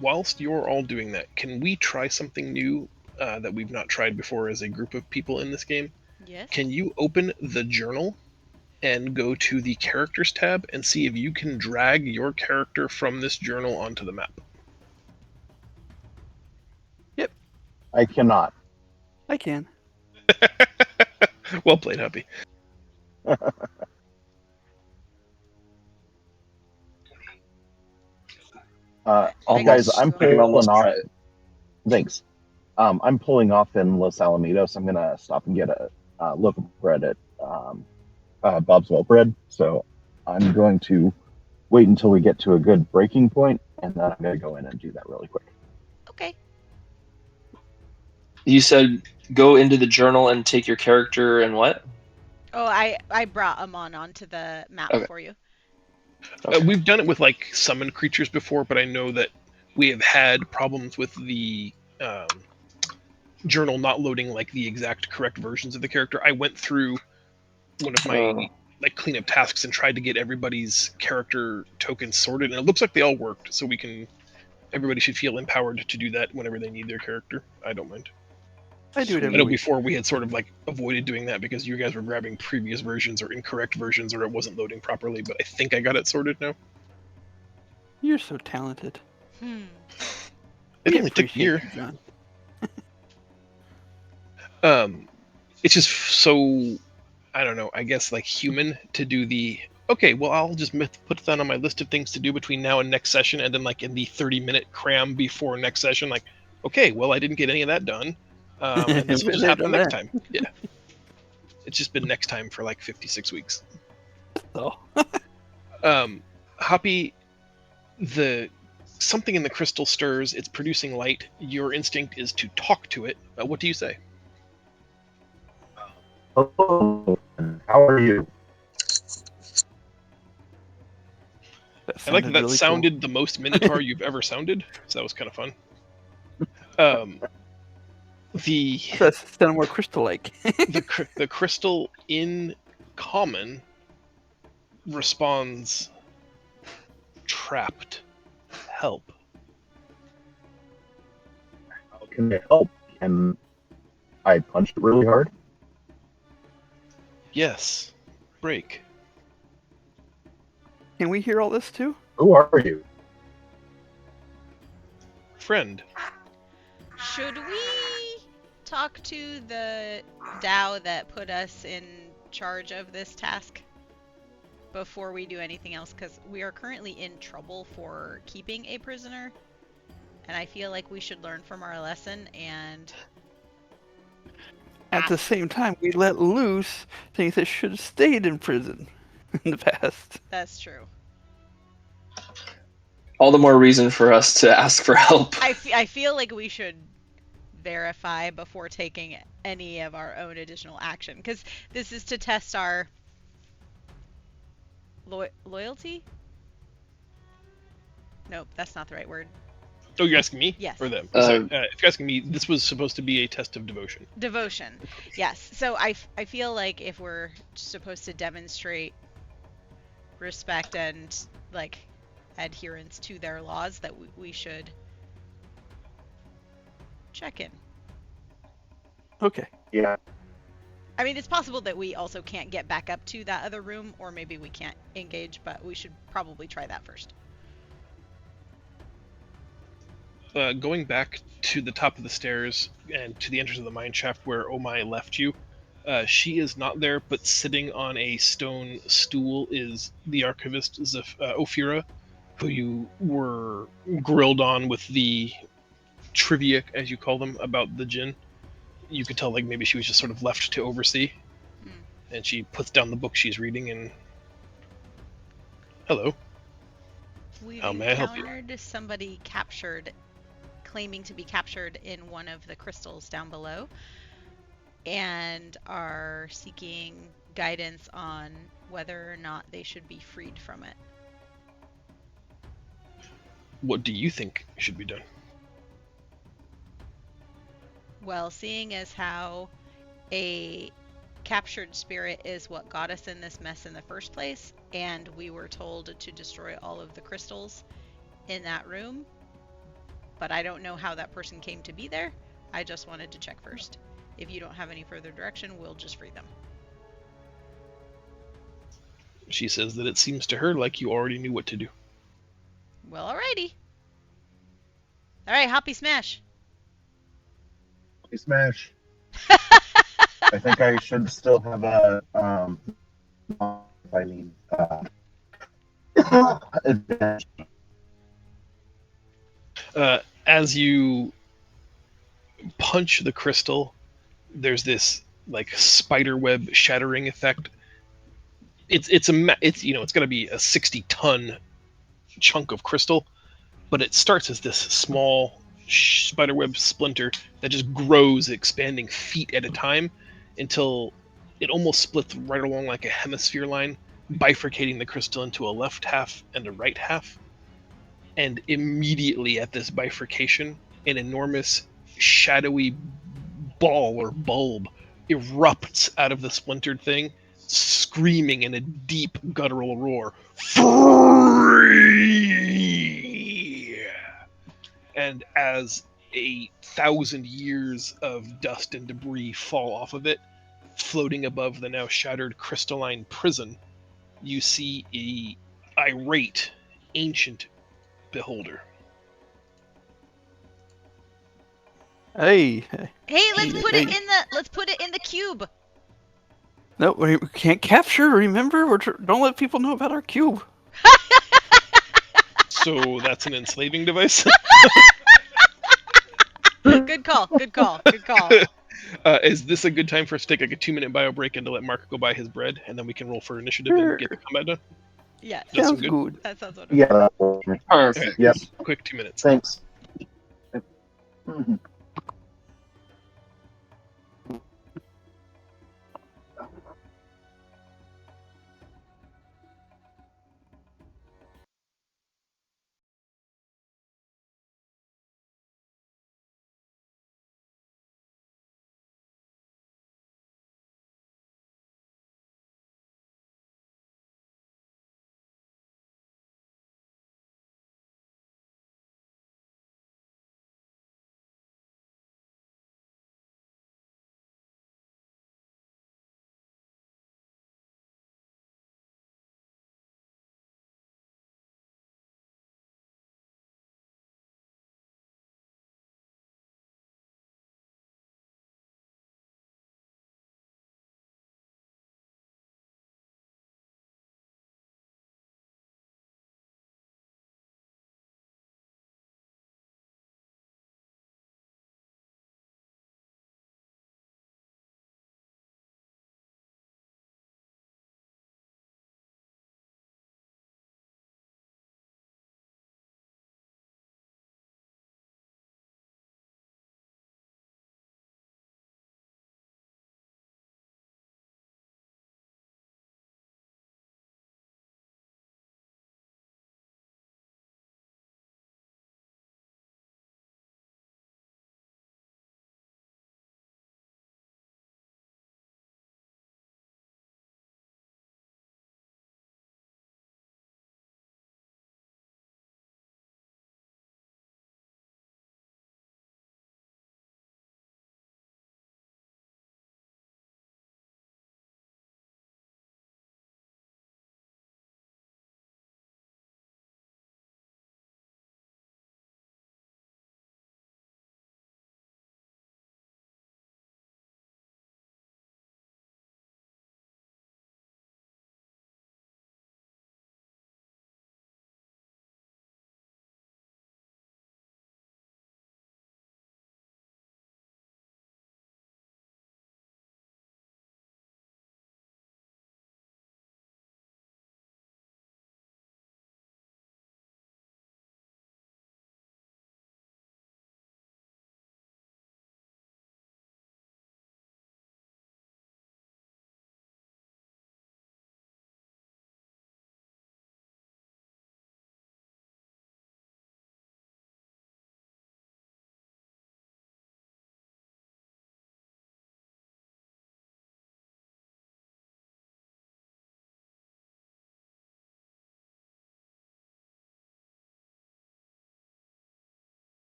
Whilst you're all doing that, can we try something new that we've not tried before as a group of people in this game? Yes. Can you open the journal and go to the characters tab and see if you can drag your character from this journal onto the map? Yep. I cannot. I can. Well played, Happy. Guys, I'm I can almost pulling off. try it. Thanks. I'm pulling off in Los Alamitos. I'm gonna stop and get a local bread at Bob's Well Bread. So I'm going to wait until we get to a good breaking point, and then I'm gonna go in and do that really quick. Okay. You said go into the journal and take your character and what? Oh, I brought Amon onto the map Okay. for you. We've done it with like summoned creatures before, but I know that we have had problems with the journal not loading like the exact correct versions of the character, I went through one of my like cleanup tasks and tried to get everybody's character tokens sorted, and it looks like they all worked. So everybody should feel empowered to do that whenever they need their character. I don't mind. I do it I every know week. before we had sort of like avoided doing that because you guys were grabbing previous versions or incorrect versions, or it wasn't loading properly, but I think I got it sorted now. You're so talented. It We only took a appreciate year. you, John. It's just so, I don't know, I guess like human to do the, okay, well, I'll just put that on my list of things to do between now and next session, and then like in the 30-minute cram before next session, like, okay, well, I didn't get any of that done. And this will Been just there, happen done next that. time. Yeah. It's just been next time for like 56 weeks. So, Hoppy, something in the crystal stirs, it's producing light. Your instinct is to talk to it. What do you say? Hello, how are you? I like that really sounded the most Minotaur you've ever sounded, so that was kind of fun. The cool. That sounded more crystal-like. the crystal in common responds, trapped, help. How can I help? Can I punch it really hard? Yes, break. Can we hear all this too? Who are you? Friend. Should we talk to the Dao that put us in charge of this task before we do anything else? Because we are currently in trouble for keeping a prisoner, and I feel like we should learn from our lesson and At the same time, we let loose things that should have stayed in prison in the past. That's true. All the more reason for us to ask for help. I feel like we should verify before taking any of our own additional action, because this is to test our loyalty? Nope, that's not the right word. Oh, you're asking me? Yes. Or them? Sorry, if you're asking me, this was supposed to be a test of devotion. Devotion, yes. So I feel like if we're supposed to demonstrate respect and like adherence to their laws, that we should check in. Okay. Yeah. I mean, it's possible that we also can't get back up to that other room, or maybe we can't engage, but we should probably try that first. Going back to the top of the stairs and to the entrance of the mine shaft where Omai left you, she is not there, but sitting on a stone stool is the archivist Ophira, who you were grilled on with the trivia, as you call them, about the djinn. You could tell like maybe she was just sort of left to oversee. And she puts down the book she's reading and, hello. We've How may I help you? encountered somebody claiming to be captured in one of the crystals down below, and are seeking guidance on whether or not they should be freed from it. What do you think should be done? Well, seeing as how a captured spirit is what got us in this mess in the first place, and we were told to destroy all of the crystals in that room, but I don't know how that person came to be there. I just wanted to check first. If you don't have any further direction, we'll just free them. She says that it seems to her like you already knew what to do. Well, alrighty. Alright, Hoppy Smash. Hoppy Smash. I think I should still have a advantage. As you punch the crystal, there's this like spider web shattering effect. It's gonna be a 60-ton chunk of crystal, but it starts as this small spiderweb splinter that just grows, expanding feet at a time until it almost splits right along like a hemisphere line, bifurcating the crystal into a left half and a right half. And immediately at this bifurcation, an enormous shadowy ball or bulb erupts out of the splintered thing, screaming in a deep guttural roar, "Free!" And as 1,000 years of dust and debris fall off of it, floating above the now shattered crystalline prison, you see a irate, ancient beholder. Hey, Hey, let's Hey, put hey. it in the cube. no, we can't capture. Remember, don't let people know about our cube. So that's an enslaving device. Good call. Good call. Good call. Is this a good time for us to take like a 2-minute bio break and to let Mark go buy his bread, and then we can roll for initiative and get the combat done? Yes, Does that Sounds seem good. that sounds wonderful. Yeah, that works for me. All right, Perfect. Yep. quick 2 minutes. Thanks. Mhm.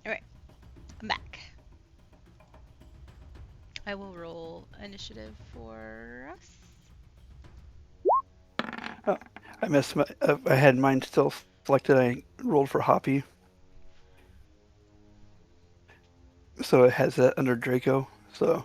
All right, I'm back. I will roll initiative for us. Oh, I missed my. I had mine still selected. I rolled for Hoppy, so it has that under Draco. So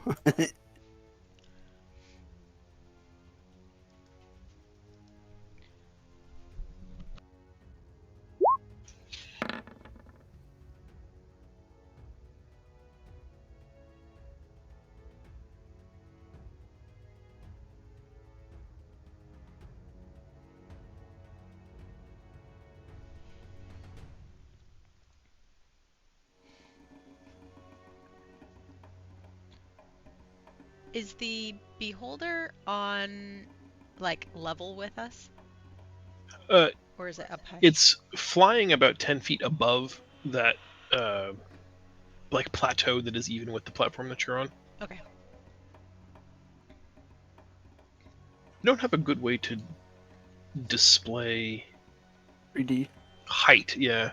Is the beholder on like level with us? Uh, Or is it up high? it's flying about 10 feet above that, like plateau that is even with the platform that you're on. Okay. You don't have a good way to display 3D. height. Yeah.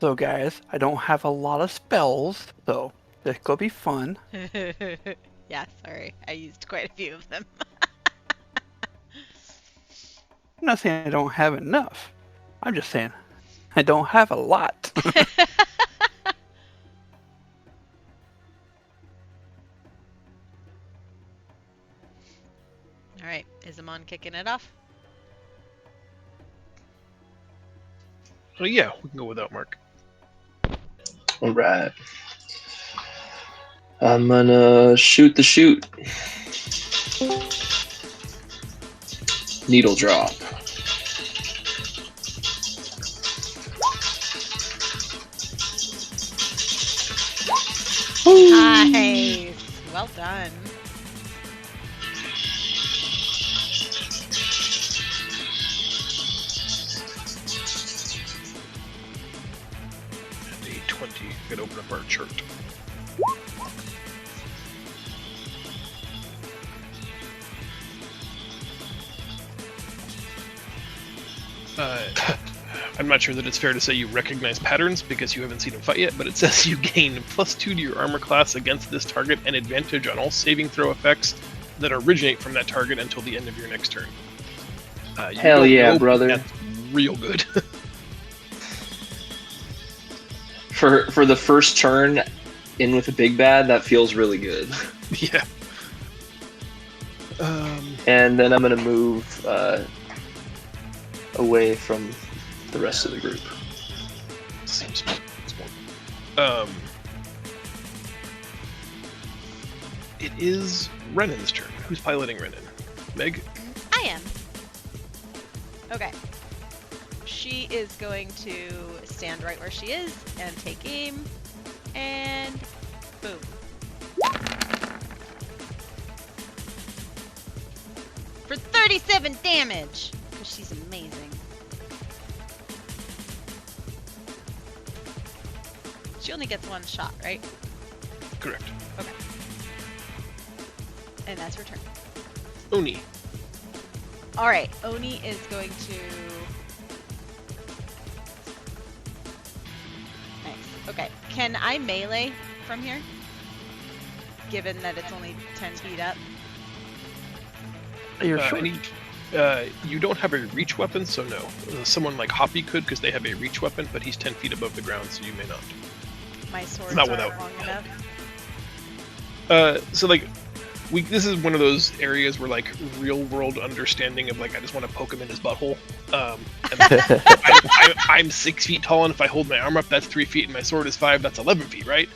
So guys, I don't have a lot of spells, so this could be fun. Yeah, sorry. I used quite a few of them. I'm not saying I don't have enough. I'm just saying I don't have a lot. All right, is Amon kicking it off? Oh yeah, we can go without Mark. All right. I'm gonna shoot the shoot. Needle drop. Nice. Well done. And a 20. Gotta open up our chart. I'm not sure that it's fair to say you recognize patterns because you haven't seen him fight yet, but it says you gain +2 to your armor class against this target and advantage on all saving throw effects that originate from that target until the end of your next turn. You Hell don't yeah, know, but brother. That's real good. For the first turn in with a big bad, that feels really good. Yeah. And then I'm gonna move away from the rest of the group. Seems smart. It is Renan's turn. Who's piloting Renan? Meg? I am. Okay. She is going to stand right where she is and take aim. And boom. For 37 damage! Because she's amazing. She only gets one shot, right? Correct. Okay. And that's her turn. Oni. Alright, Oni is going to... Nice. Okay, can I melee from here? Given that it's only 10 feet up. You're short. You don't have a reach weapon, so no. Someone like Hoppy could because they have a reach weapon, but he's 10 feet above the ground, so you may not. My swords Not aren't without. long enough. So like, this is one of those areas where like real world understanding of like I just want to poke him in his butthole. And I'm 6 feet tall, and if I hold my arm up, that's 3 feet, and my sword is 5, that's 11 feet, right?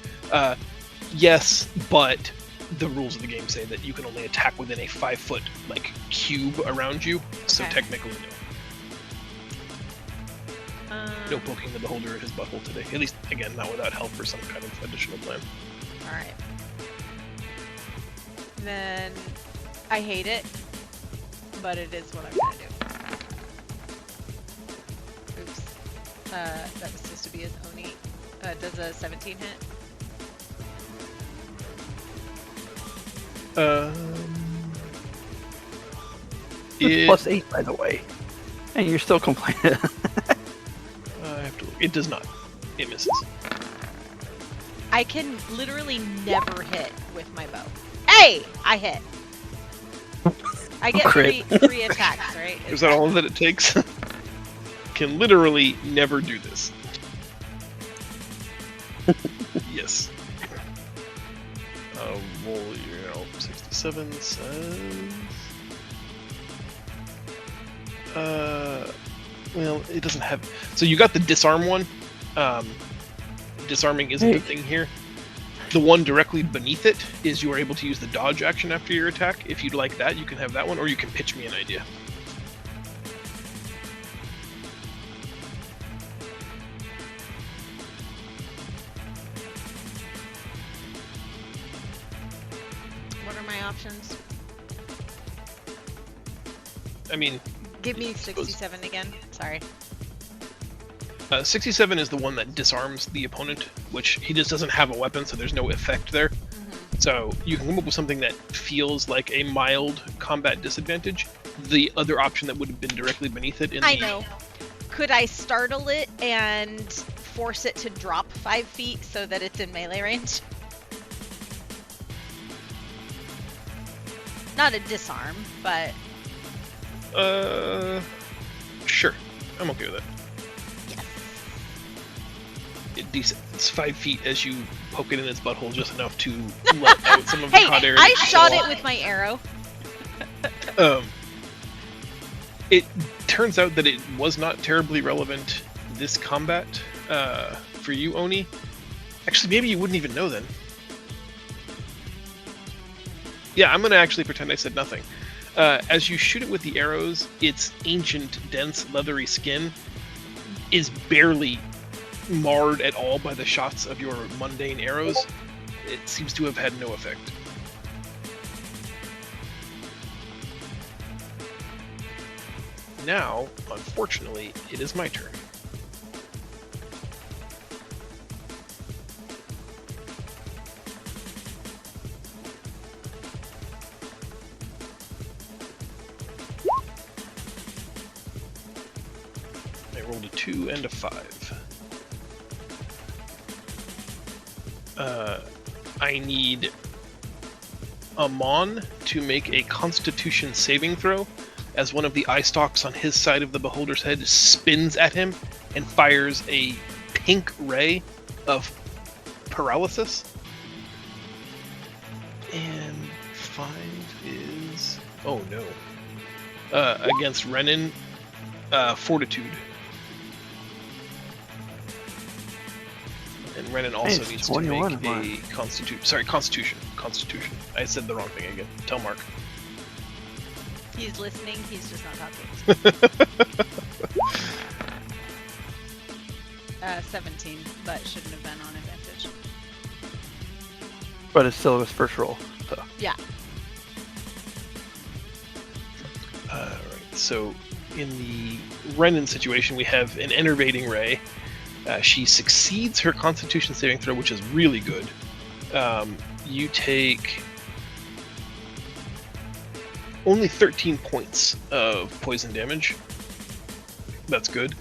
Yes, but the rules of the game say that you can only attack within a 5-foot like cube around you. So Okay. technically, no poking the beholder in his butthole today. At least, again, not without help or some kind of additional plan. Alright. Then I hate it, but it is what I'm gonna do. Oops. That was supposed to be his Oni. Does a 17 hit? It's +8, by the way. And you're still complaining. I have to look. It does not. It misses. I can literally never hit with my bow. Hey! I hit. I get Crit. three attacks, right? Is that all that it takes? Can literally never do this. Yes. Roll your 67 says. Well, it doesn't have. So you got the disarm one. Disarming isn't a thing here. The one directly beneath it is you are able to use the dodge action after your attack. If you'd like that, you can have that one, or you can pitch me an idea. options? I mean, Give me 67 again. Sorry. 67 is the one that disarms the opponent, which he just doesn't have a weapon, so there's no effect there. So you can come up with something that feels like a mild combat disadvantage. The other option that would have been directly beneath it in I know. Could I startle it and force it to drop 5 feet so that it's in melee range? Not a disarm, but... Sure. I'm okay with it. Yes. It's 5 feet as you poke it in its butthole just enough to let out some of the Hey, hot air. I shot it with my arrow. It turns out that it was not terribly relevant this combat for you, Oni. Actually, maybe you wouldn't even know then. Yeah, I'm going to actually pretend I said nothing. As you shoot it with the arrows, its ancient, dense, leathery skin is barely marred at all by the shots of your mundane arrows. It seems to have had no effect. Now, unfortunately, it is my turn. I rolled a 2 and a 5. I need Amon to make a Constitution saving throw as one of the eye stalks on his side of the Beholder's head spins at him and fires a pink ray of paralysis. And 5 is... oh no. Against Renan, Fortitude. And Renan also Hey, needs to 21 make a Constitution. Constitution. I said the wrong thing again. Tell Mark. He's listening, he's just not talking. 17, but shouldn't have been on advantage. But it's still his first roll. So. Yeah. Alright, so in the Renan situation, we have an enervating ray. She succeeds her Constitution saving throw, which is really good. You take only 13 points of poison damage. That's good.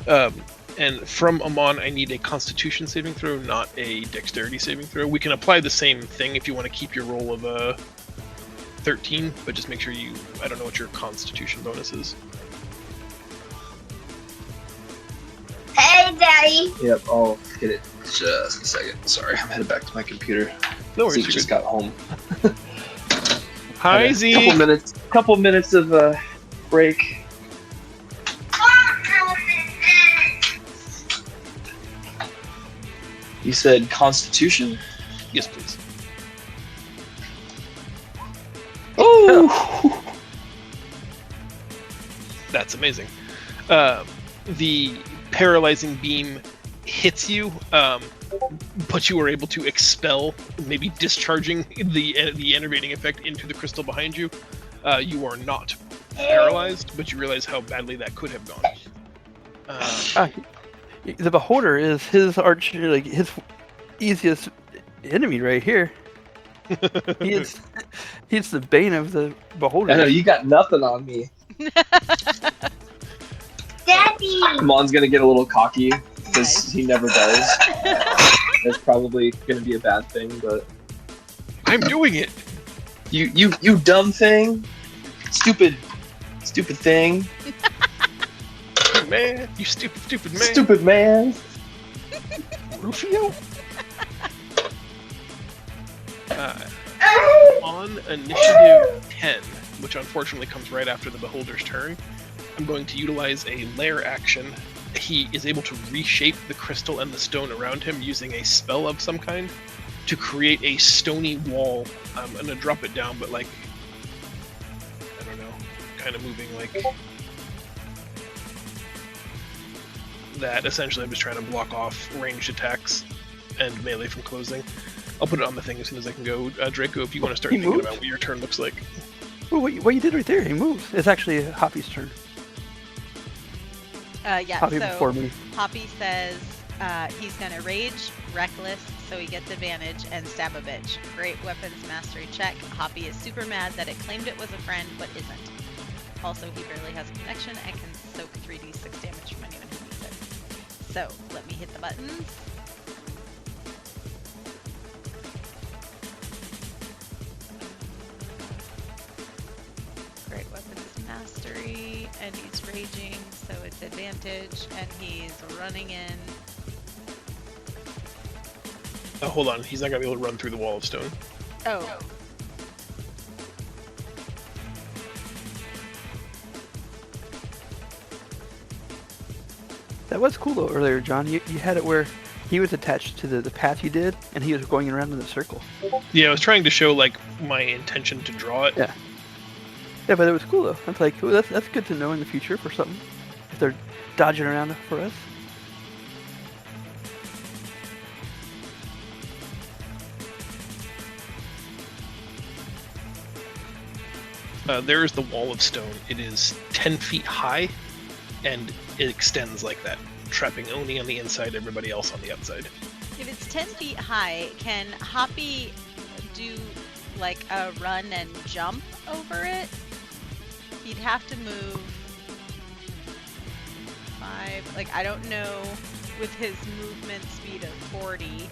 And from Amon, I need a Constitution saving throw, not a Dexterity saving throw. We can apply the same thing if you want to keep your roll of 13, but just make sure you... I don't know what your Constitution bonus is. Hey, Daddy. Yep, I'll get it just a second. Sorry, I'm headed back to my computer. No worries, Zeke you're just good. got home. Hi, Had a Z! Couple minutes of break. You said Constitution? Yes, please. Oh! That's amazing. The paralyzing beam hits you, but you are able to expel, maybe discharging the enervating effect into the crystal behind you. You are not paralyzed, but you realize how badly that could have gone. The Beholder is his his easiest enemy right here. He's the bane of the Beholder. I know, you got nothing on me. Daddy. Mon's gonna get a little cocky, because Nice. he never does. That's probably gonna be a bad thing, but... I'm doing it! You dumb thing! Stupid thing! Man, you stupid man! Stupid man! Rufio? On initiative 10, which unfortunately comes right after the Beholder's turn, I'm going to utilize a lair action. He is able to reshape the crystal and the stone around him using a spell of some kind to create a stony wall. I'm going to drop it down, but like, I don't know, kind of moving like that. Essentially, I'm just trying to block off ranged attacks and melee from closing. I'll put it on the thing as soon as I can go. Draco, if you want to start He thinking moved? about what your turn looks like. Well, what you did right there, he moves. It's actually Hoppy's turn. Yeah, Hoppy so before me. Hoppy says he's gonna rage, reckless, so he gets advantage, and stab a bitch. Great weapons mastery check. Hoppy is super mad that it claimed it was a friend, but isn't. Also, he barely has a connection and can soak 3d6 damage from anyone who needs it. So, let me hit the buttons. Great weapons mastery, and he's raging, so it's advantage, and he's running in. Hold on, he's not gonna be able to run through the wall of stone. Oh. That was cool though earlier, John. You had it where he was attached to the path you did, and he was going around in a circle. Yeah, I was trying to show like my intention to draw it. Yeah. Yeah, but it was cool though. I'm like, ooh, that's good to know in the future for something. If they're dodging around for us. There is the wall of stone. It is 10 feet high, and it extends like that, trapping Oni on the inside, everybody else on the outside. If it's 10 feet high, can Hoppy do like a run and jump over it? He'd have to move 5. Like, I don't know with his movement speed of 40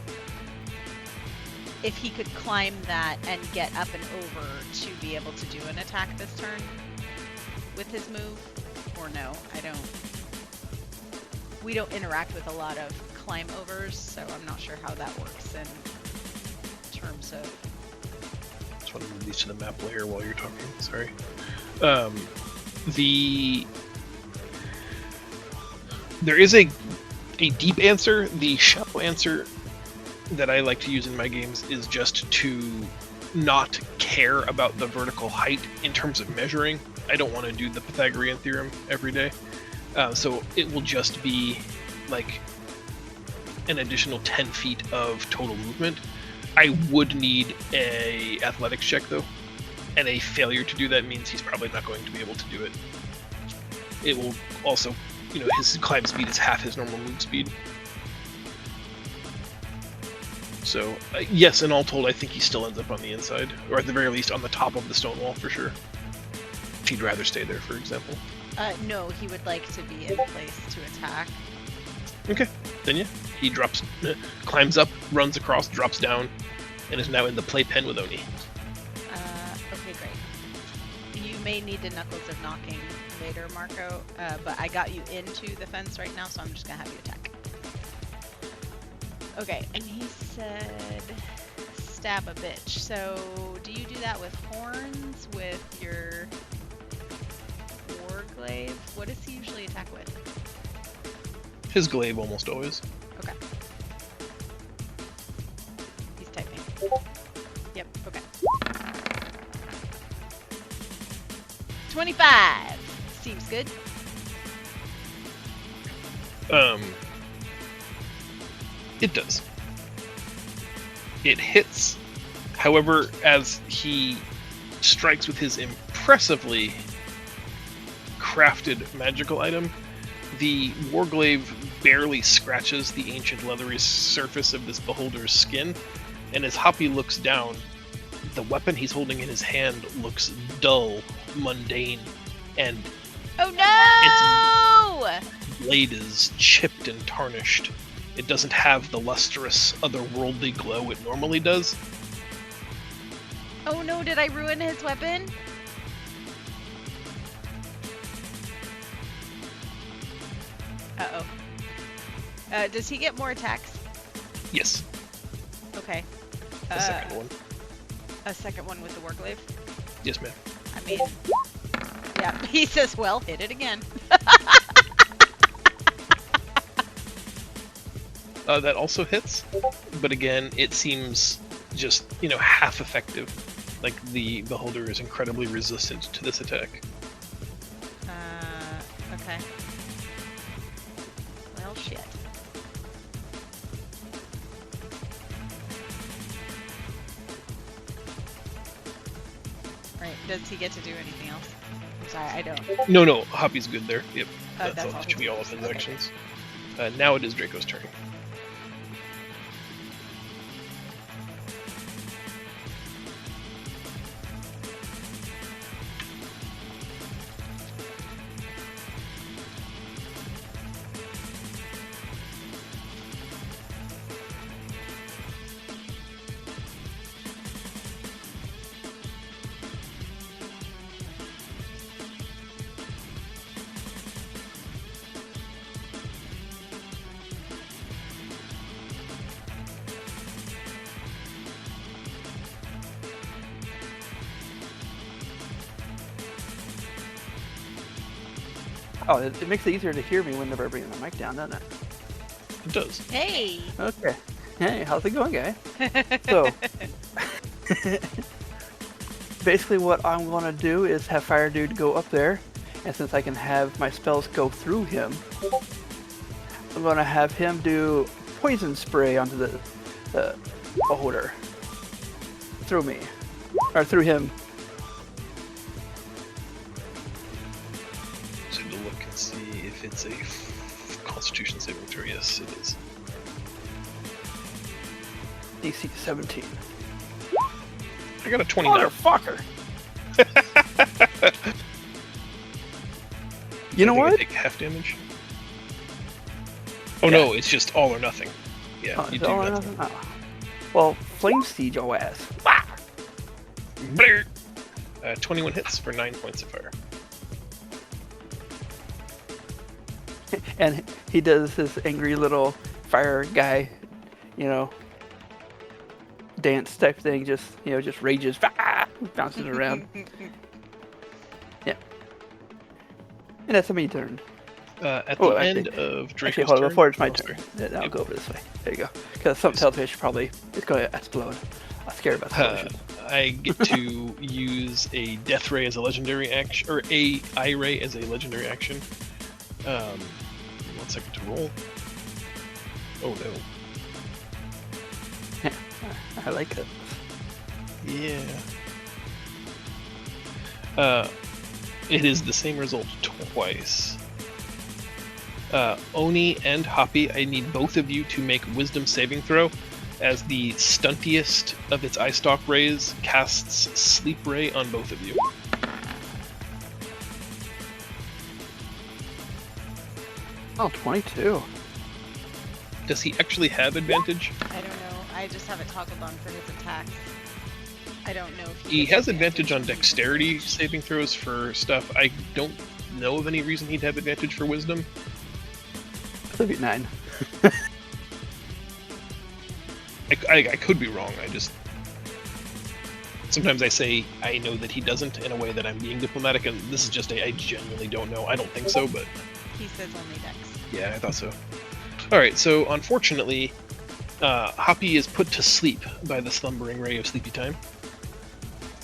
if he could climb that and get up and over to be able to do an attack this turn with his move, or no. We don't interact with a lot of climb overs, so I'm not sure how that works in terms of... Just want to move these to the map layer while you're talking, sorry. There is a deep answer. The shallow answer that I like to use in my games is just to not care about the vertical height in terms of measuring. I don't want to do the Pythagorean theorem every day. So it will just be like an additional 10 feet of total movement. I would need a athletics check though, and a failure to do that means he's probably not going to be able to do it. It will also, his climb speed is half his normal move speed. So, yes, and all told, I think he still ends up on the inside, or at the very least on the top of the stone wall for sure. If he'd rather stay there, for example. No, he would like to be in place to attack. Okay, then yeah, he drops, climbs up, runs across, drops down, and is now in the playpen with Oni. Okay, great. You may need the Knuckles of Knocking later, Marco, but I got you into the fence right now, so I'm just gonna have you attack. Okay, and he said stab a bitch. So do you do that with horns, with your warglaive? What does he usually attack with? His glaive almost always. Okay. He's typing. Yep, okay. 25! Seems good. It does. It hits. However, as he strikes with his impressively crafted magical item, the warglaive barely scratches the ancient leathery surface of this beholder's skin, and as Hoppy looks down, the weapon he's holding in his hand looks dull, mundane, and Oh no! its blade is chipped and tarnished. It doesn't have the lustrous, otherworldly glow it normally does. Oh no, did I ruin his weapon? Uh-oh. Does he get more attacks? Yes, Okay. the second one. A second one with the warglaive? Yes, ma'am. I mean... Yeah, he says, well, hit it again. That also hits, but again, it seems just, half effective. Like, the beholder is incredibly resistant to this attack. Okay. Well, shit. does he get to do anything else? I'm sorry, I don't. No, Hoppy's good there. Yep, That's all. that should be all of his Okay. actions. Now it is Draco's turn. Oh, it makes it easier to hear me whenever I bring the mic down, doesn't it? It does. Hey. Okay. Hey, how's it going, guy? So, basically what I'm going to do is have Fire Dude go up there, and since I can have my spells go through him, I'm going to have him do poison spray onto the beholder. Through me. Or through him. So to look and see if it's a Constitution saving throw. Yes, it is. DC 17. I got a 29. Motherfucker! You know I think I what? take half damage. Oh no, it's just all or nothing. Yeah, Oh, you is do it all or nothing. nothing? Oh. Well, Flame Siege your ass. 21 hits for 9 points of fire. And he does this angry little fire guy, dance type thing, just rages, bounces around. Yeah. And that's a me turn. At Oh, the actually- end of Draco's Actually, hold on, turn. before it's my Oh, turn. sorry. Then I'll Yep. go over this way. There you go. Because something tells me it's probably going to explode. I'm scared about explosions. I get to use a Death Ray as a legendary action, or a Eye Ray as a legendary action. 1 second to roll. Oh no. I like it. Yeah. It is the same result twice. Oni and Hoppy, I need both of you to make Wisdom saving throw, as the stuntiest of its eye stalk rays casts Sleep Ray on both of you. Oh, 22. Does he actually have advantage? I don't know. I just have it toggled on for his attacks. I don't know if He gets has advantage on when he dexterity uses saving throws for stuff. I don't know of any reason he'd have advantage for wisdom. That'd be 9. I could be wrong. I just sometimes I say I know that he doesn't in a way that I'm being diplomatic, and this is just I genuinely don't know. I don't think so, but He says only dex. yeah, I thought so. All right, so unfortunately, Hoppy is put to sleep by the slumbering ray of sleepy time.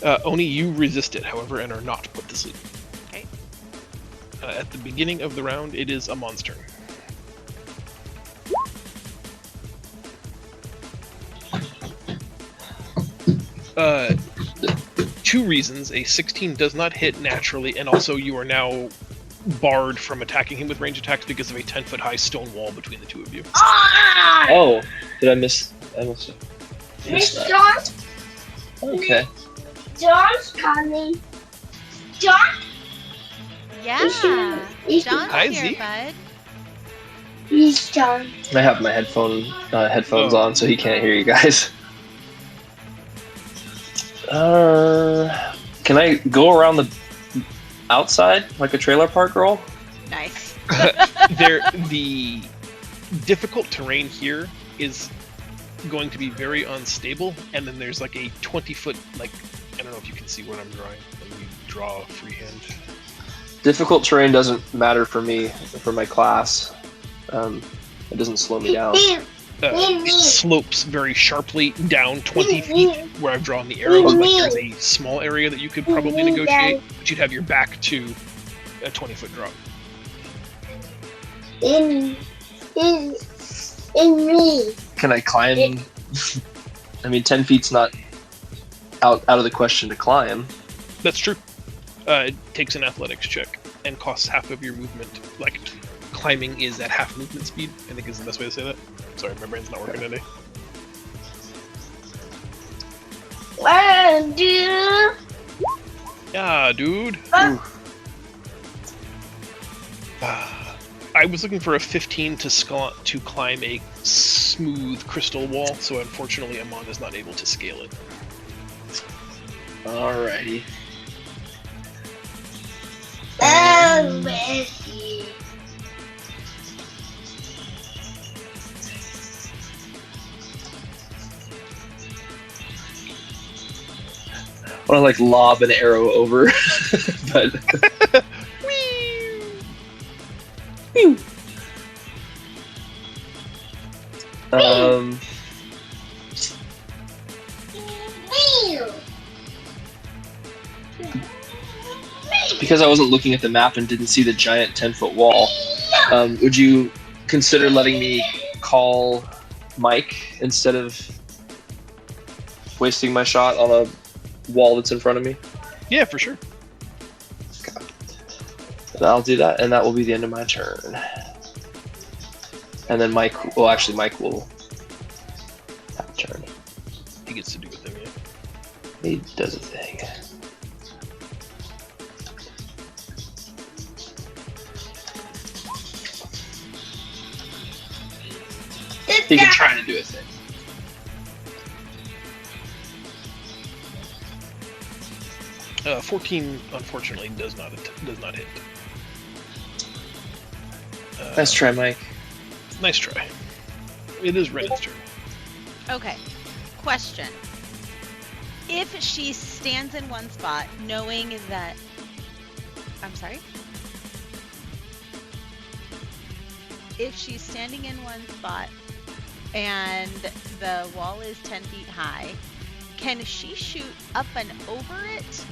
Oni, you resist it, however, and are not put to sleep. Okay. At the beginning of the round, it is Amon's turn. Two reasons. A 16 does not hit naturally, and also you are now barred from attacking him with range attacks because of a 10-foot high stone wall between the two of you. Ah! Oh, did I miss? I must have Miss missed that. John, Okay. John's coming. John, Yeah. He's- John's Hi, here, Zeke. bud. he's John. I have my headphones Oh. on, so he can't hear you guys. Can I go around the outside like a trailer park girl? Nice. The difficult terrain here is going to be very unstable, and then there's like a 20-foot, like, I don't know if you can see what I'm drawing. Let me draw freehand. Difficult terrain doesn't matter for me, for my class. It doesn't slow me down. It slopes very sharply down 20 feet where I've drawn the arrow. Like there's a small area that you could probably negotiate, but you'd have your back to a 20-foot drop. In me. Can I climb? I mean, 10 feet's not out of the question to climb. That's true. It takes an athletics check and costs half of your movement. Like, climbing is at half movement speed, I think is the best way to say that. Sorry, my brain's not working today. Well, dude. Yeah, dude. I was looking for a 15 to climb a smooth crystal wall, so unfortunately Amon is not able to scale it. Alrighty. Oh, Bessie. I want to like lob an arrow over, but because I wasn't looking at the map and didn't see the giant 10-foot wall, would you consider letting me call Mike instead of wasting my shot on a wall that's in front of me? Yeah, for sure. And I'll do that, and that will be the end of my turn. And then Mike will have a turn. He gets to do a thing, yeah. He does a thing. He can try to do a thing. Uh, 14, unfortunately, does not hit. Nice try, Mike. Nice try. It is Ren's turn. Okay. Question. If she stands in one spot, knowing that... I'm sorry? If she's standing in one spot and the wall is 10 feet high, can she shoot up and over it?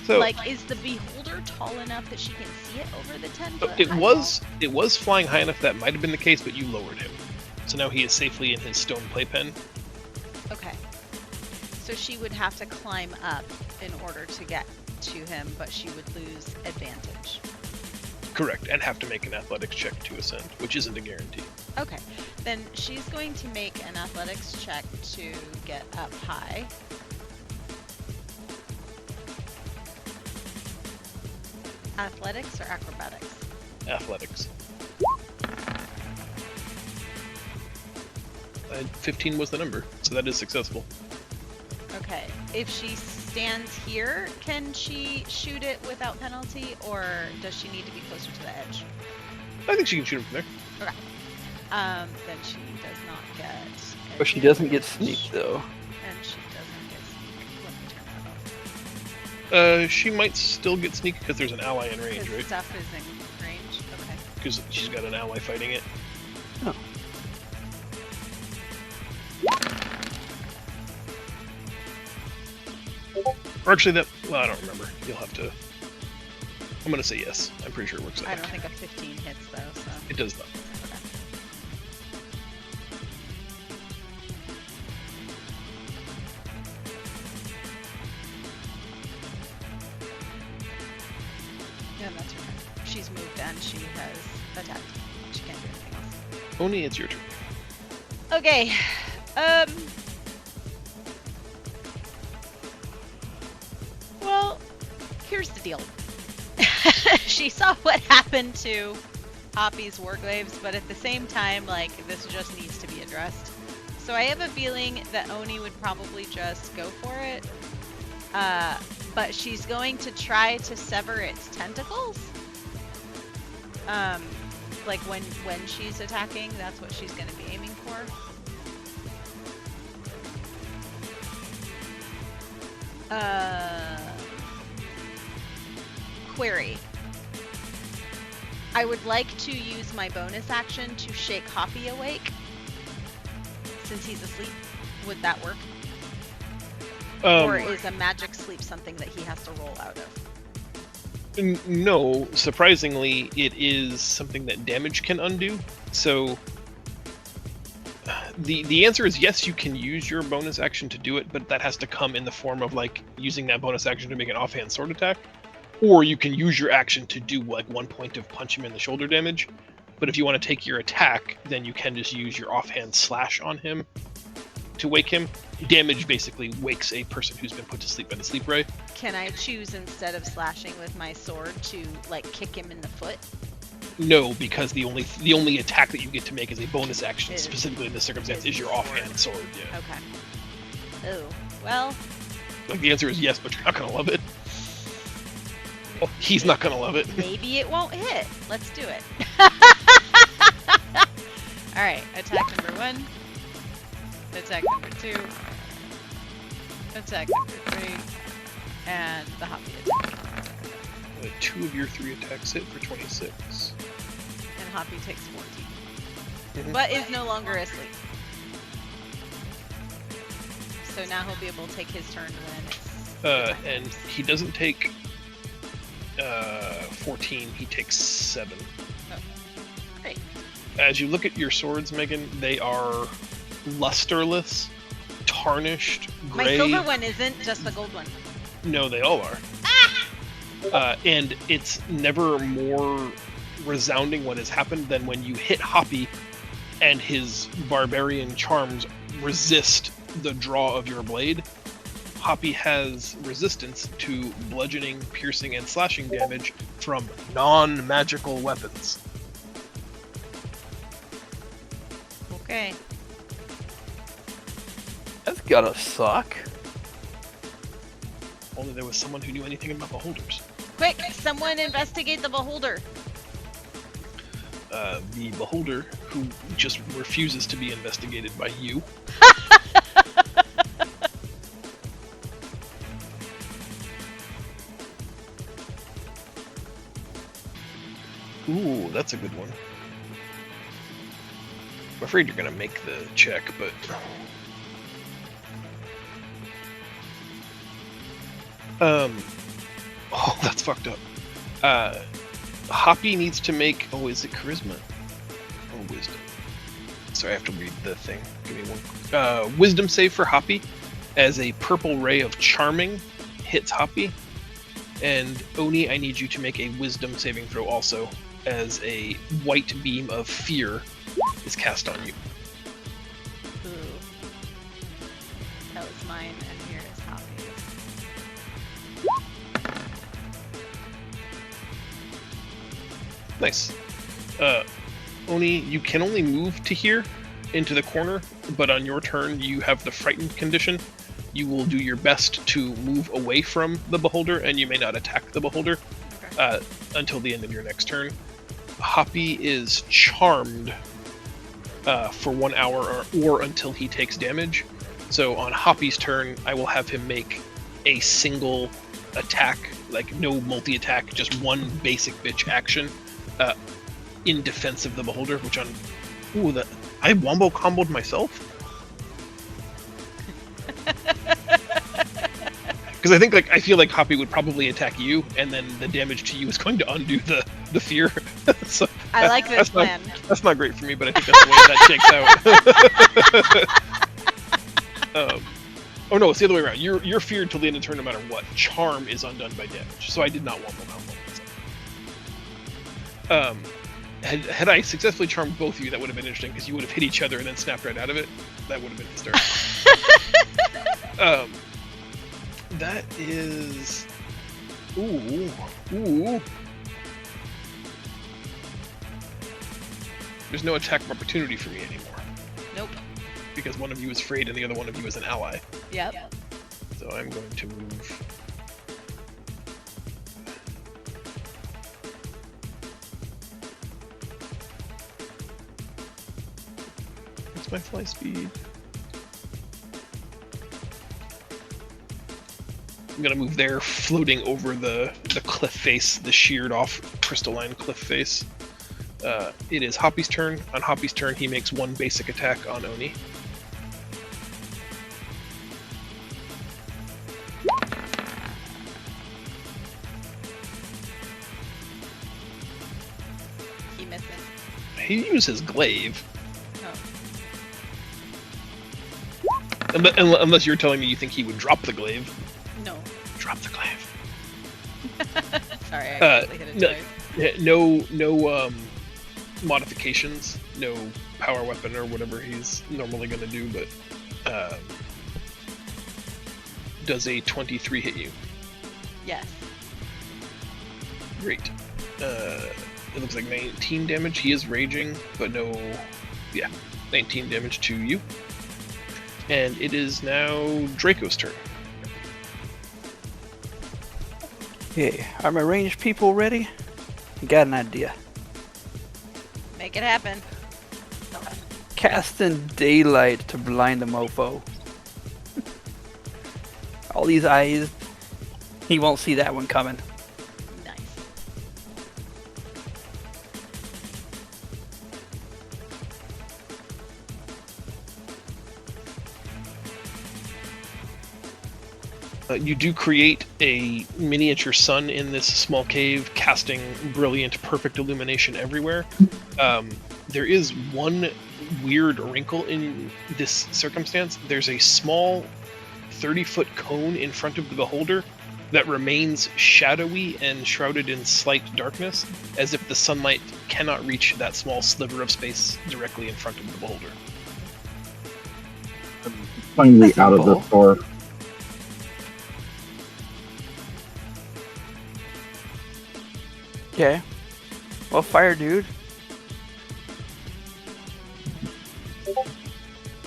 So, like, is the beholder tall enough that she can see it over the 10-foot it high was flying high enough that might have been the case, but you lowered him. So now he is safely in his stone playpen. Okay. So she would have to climb up in order to get to him, but she would lose advantage. Correct, and have to make an athletics check to ascend, which isn't a guarantee. Okay. Then she's going to make an athletics check to get up high. Athletics or acrobatics? Athletics. 15 was the number, so that is successful. Okay. If she stands here, can she shoot it without penalty, or does she need to be closer to the edge? I think she can shoot him from there. Okay. Then she does not get... But she doesn't get sneak, though. And she doesn't get sneak. Let me turn that off. She might still get sneak because there's an ally in range, Because right? stuff is in range. Okay. Because she's got an ally fighting it. Oh. Or actually, I don't remember. You'll have to. I'm gonna say yes. I'm pretty sure it works out. I don't think a 15 hits though, so. It does not. Okay. Yeah, that's her turn. She's moved and she has attacked. She can't do anything else. Oni, it's your turn. Okay. Well, here's the deal. She saw what happened to Hoppy's warglaves, but at the same time, like, this just needs to be addressed. So I have a feeling that Oni would probably just go for it. But she's going to try to sever its tentacles. Like when she's attacking, that's what she's going to be aiming for. Query. I would like to use my bonus action to shake Hoppy awake. Since he's asleep, would that work? Or is a magic sleep something that he has to roll out of? No, surprisingly, it is something that damage can undo. So The answer is yes, you can use your bonus action to do it, but that has to come in the form of like using that bonus action to make an offhand sword attack, or you can use your action to do like 1 point of punch him in the shoulder damage. But if you want to take your attack, then you can just use your offhand slash on him to wake him. Damage basically wakes a person who's been put to sleep by the sleep ray. Can I choose, instead of slashing with my sword, to like kick him in the foot? No, because the only attack that you get to make as a bonus action, Is- specifically in this circumstance, is is your sword. offhand sword. Yeah. Okay. Oh, well, Like the answer is yes, but you're not gonna love it. Oh, he's not gonna love it. maybe it won't hit. Let's do it. Alright, attack number 1. Attack number 2. Attack number 3. And the hoppy attack. 2 of your 3 attacks hit for 26. And Hoppy takes 14. Mhm. But is no longer asleep. So now he'll be able to take his turn when it's... And he doesn't take 14, he takes 7. Great. As you look at your swords, Megan, they are lusterless, tarnished, My gray. silver one isn't, just the gold one. No, they all are. And it's never more resounding what has happened than when you hit Hoppy and his barbarian charms resist the draw of your blade. Hoppy has resistance to bludgeoning, piercing, and slashing damage from non-magical weapons. Okay. That's gotta suck. Only there was someone who knew anything about beholders. Quick, someone investigate the beholder. The beholder, who just refuses to be investigated by you. Ooh, that's a good one. I'm afraid you're gonna make the check, but... Oh, that's fucked up. Hoppy needs to make... Oh, is it charisma? Or wisdom? Sorry, I have to read the thing. Give me one. Wisdom save for Hoppy, as a purple ray of charming hits Hoppy. And Oni, I need you to make a wisdom saving throw also, as a white beam of fear is cast on you. Ooh. That was mine, and here is Hoppy's. Nice. Oni, you can only move to here, into the corner, but on your turn you have the frightened condition. You will do your best to move away from the beholder, and you may not attack the beholder Okay. until the end of your next turn. Hoppy is charmed for 1 hour or until he takes damage. So on Hoppy's turn, I will have him make a single attack, like no multi-attack, just one basic bitch action in defense of the beholder, which on... Ooh, that... I wombo comboed myself? Because I feel like Hoppy would probably attack you, and then the damage to you is going to undo the fear. So I like this that's plan. That's not great for me, but I think that's the way that shakes out. Oh no, it's the other way around. You're feared till the end of the turn no matter what. Charm is undone by damage, so I did not wombo combo myself. Had I successfully charmed both of you, that would have been interesting, because you would have hit each other and then snapped right out of it. That would have been hysterical. That is... Ooh. There's no attack of opportunity for me anymore, Nope. because one of you is afraid and the other one of you is an ally. Yep. So I'm going to move... What's my fly speed? I'm gonna move there, floating over the cliff face, the sheared off crystalline cliff face. It is Hoppy's turn. On Hoppy's turn, he makes one basic attack on Oni. He misses. He uses glaive. Oh. Unless you're telling me you think he would drop the glaive. No. Drop the glaive. Sorry, I Uh, actually hit it no. twice. No modifications, no power weapon or whatever he's normally going to do, but does a 23 hit you? Yes. Great. It looks like 19 damage. He is raging, but no... Yeah, 19 damage to you. And it is now Draco's turn. Okay, are my ranged people ready? Got an idea. Make it happen. Casting daylight to blind the mofo. All these eyes, he won't see that one coming. Nice. You do create a miniature sun in this small cave, casting brilliant, perfect illumination everywhere. There is one weird wrinkle in this circumstance. There's a small 30-foot cone in front of the beholder that remains shadowy and shrouded in slight darkness, as if the sunlight cannot reach that small sliver of space directly in front of the beholder. Finally That's out of the simple. store. Okay. Well, fire dude.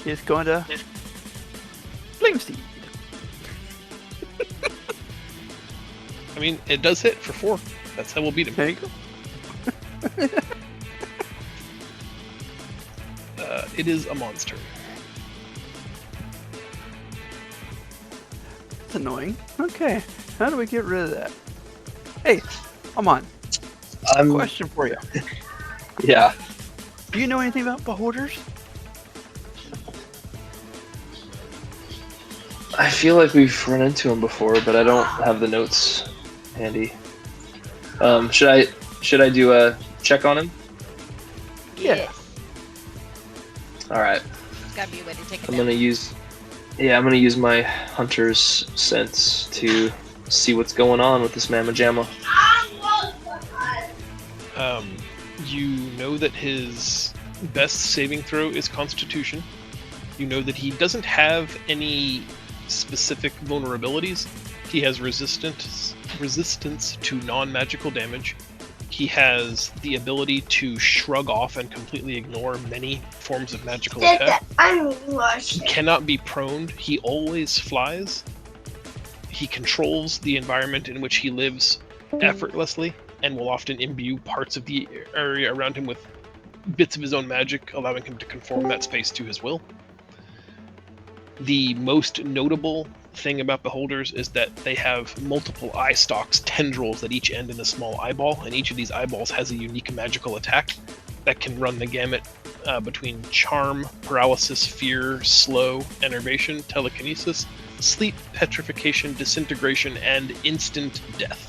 He's going to flame seed. I mean, it does hit for 4. That's how we'll beat him. There you go. It is a monster. That's annoying. Okay. How do we get rid of that? Hey, come on. Question for you. Yeah. Do you know anything about beholders? I feel like we've run into him before, but I don't have the notes handy. Should I do a check on him? Yeah. All right. There's gotta be a way to take it I'm down. gonna use my hunter's sense to see what's going on with this mamma jamma. You know that his best saving throw is Constitution. You know that he doesn't have any specific vulnerabilities. He has resistance to non-magical damage. He has the ability to shrug off and completely ignore many forms of magical attack. He cannot be prone. He always flies. He controls the environment in which he lives effortlessly and will often imbue parts of the area around him with bits of his own magic, allowing him to conform that space to his will. The most notable thing about beholders is that they have multiple eye stalks, tendrils at each end in a small eyeball, and each of these eyeballs has a unique magical attack that can run the gamut between charm, paralysis, fear, slow, enervation, telekinesis, sleep, petrification, disintegration, and instant death.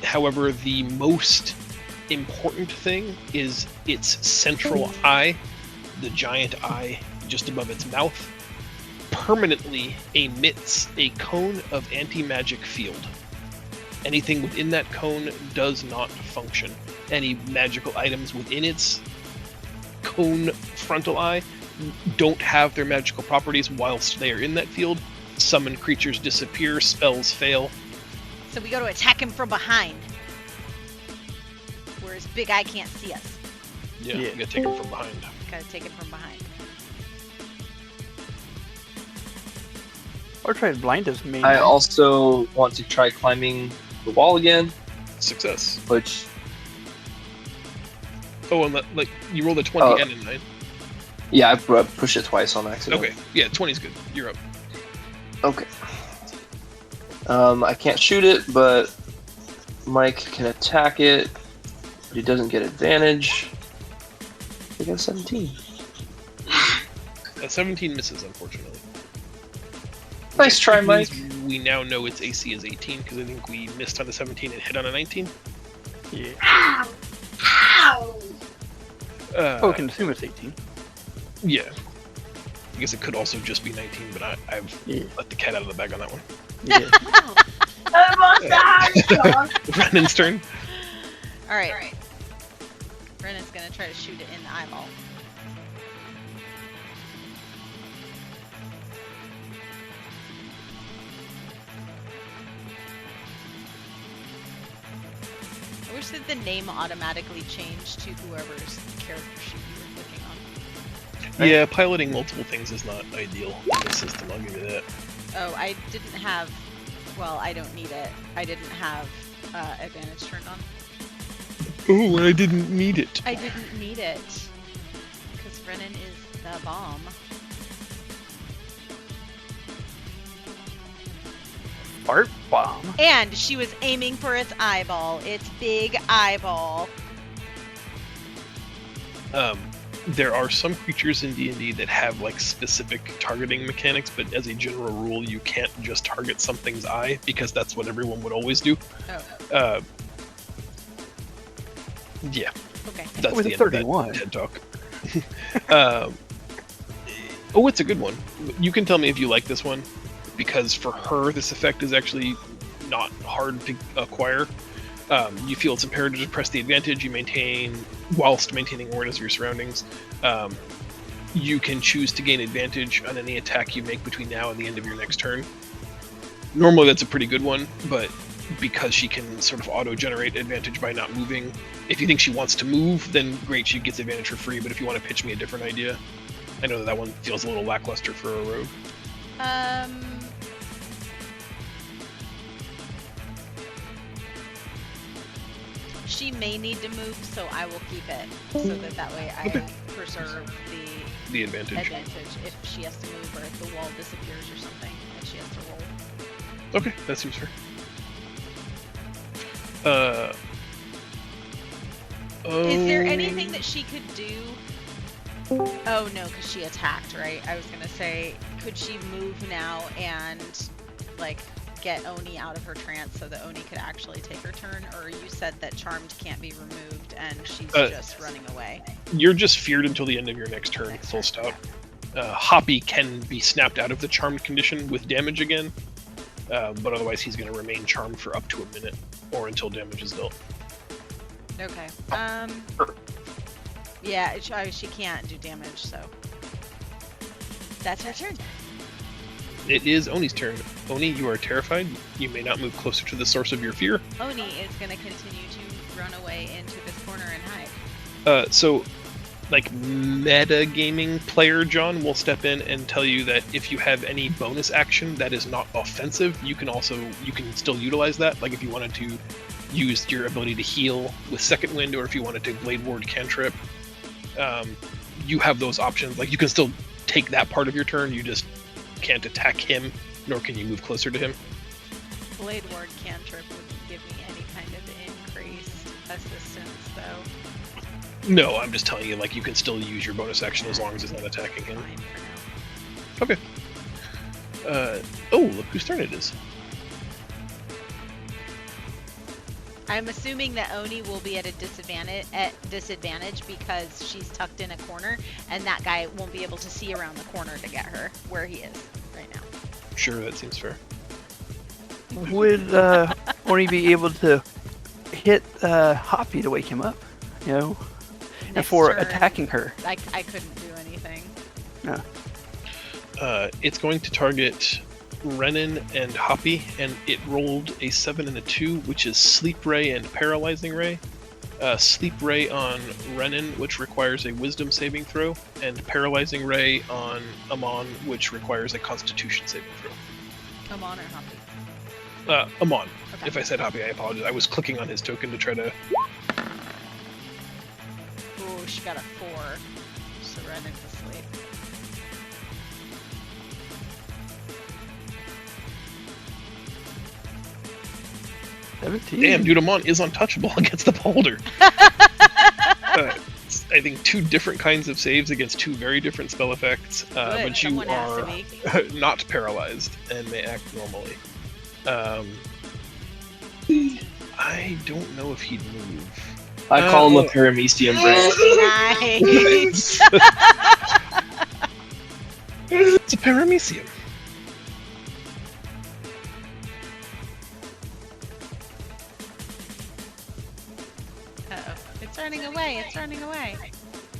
However, the most important thing is its central eye, the giant eye just above its mouth, permanently emits a cone of anti-magic field. Anything within that cone does not function. Any magical items within its cone frontal eye don't have their magical properties whilst they are in that field. Summoned creatures disappear, spells fail. So we go to attack him from behind, where his big eye can't see us. Yeah, you gotta take him from behind. Gotta take him from behind. Or try to blind his main I eye. also want to try climbing the wall again, Success. which Oh, and like you rolled a 20 Oh. and a 9. yeah, I pushed it twice on accident. Okay, yeah, 20's good. You're up. Okay. I can't shoot it, but Mike can attack it. But he doesn't get advantage. I got a 17. 17 misses, unfortunately. Nice try, Which Mike. means we now know its AC is 18 because I think we missed on the 17 and hit on a 19. Yeah. Oh, Uh, we can assume it's 18. Yeah. I guess it could also just be 19, but I've Yeah. let the cat out of the bag on that one. Yeah. Brennan's turn. All right. Brennan's gonna try to shoot it in the eyeball. I wish that the name automatically changed to whoever's character sheet you were clicking on. Yeah, piloting multiple things is not ideal in the system, I'll give you that. Oh, I didn't have. Well, I don't need it. I didn't have advantage turned on. Oh, I didn't need it. I didn't need it because Brennan is the bomb. Fart bomb. And she was aiming for its eyeball. Its big eyeball. There are some creatures in D&D that have like specific targeting mechanics, but as a general rule, you can't just target something's eye because that's what everyone would always do. Oh. Yeah. Okay. That's With the a end of 31. that TED talk. It's a good one. You can tell me if you like this one, because for her, this effect is actually not hard to acquire. You feel it's imperative to press the advantage you maintain whilst maintaining awareness of your surroundings. You can choose to gain advantage on any attack you make between now and the end of your next turn. Normally that's a pretty good one, but because she can sort of auto-generate advantage by not moving, if you think she wants to move, then great, she gets advantage for free, but if you want to pitch me a different idea, I know that one feels a little lackluster for a rogue. She may need to move, so I will keep it, so that way I preserve The advantage. if she has to move or if the wall disappears or something and she has to roll. Okay, that seems fair. Is there anything that she could do? Oh no, because she attacked, right? I was gonna say, could she move now and like get Oni out of her trance so that Oni could actually take her turn? Or you said that Charmed can't be removed and she's just running away? You're just feared until the end of your next turn, full stop. Hoppy can be snapped out of the charmed condition with damage again, but otherwise he's going to remain charmed for up to a minute or until damage is dealt. Okay. Yeah, she can't do damage, so that's her turn. It is Oni's turn. Oni, you are terrified. You may not move closer to the source of your fear. Oni is going to continue to run away into this corner and hide. So, like, meta-gaming player John will step in and tell you that if you have any bonus action that is not offensive, you can still utilize that. Like, if you wanted to use your ability to heal with Second Wind, or if you wanted to Blade Ward cantrip, you have those options. Like, you can still take that part of your turn, you just can't attack him, nor can you move closer to him. Blade Ward cantrip wouldn't give me any kind of increased assistance, though. No, I'm just telling you, like, you can still use your bonus action as long as it's not attacking him. Fine for now. Okay. Oh, look whose turn it is. I'm assuming that Oni will be at a disadvantage because she's tucked in a corner, and that guy won't be able to see around the corner to get her where he is right now. Sure, that seems fair. Would Oni be able to hit Hoppy to wake him up? You know, and Next for turn, attacking her. I couldn't do anything. No. It's going to target Renan and Hoppy, and it rolled a 7 and a 2, which is Sleep Ray and Paralyzing Ray. Sleep Ray on Renan, which requires a Wisdom saving throw, and Paralyzing Ray on Amon, which requires a Constitution saving throw. Amon or Hoppy? Amon. Okay. If I said Hoppy, I apologize. I was clicking on his token to try to... Ooh, she got a 4. So Renan's asleep. Damn, dude, Amon is untouchable against the beholder. I think 2 different kinds of saves against 2 very different spell effects, but you someone has are to be. not paralyzed and may act normally. I don't know if he'd move. I call him a paramecium branch. Nice. It's a paramecium. Uh-oh. It's running away. It's running away.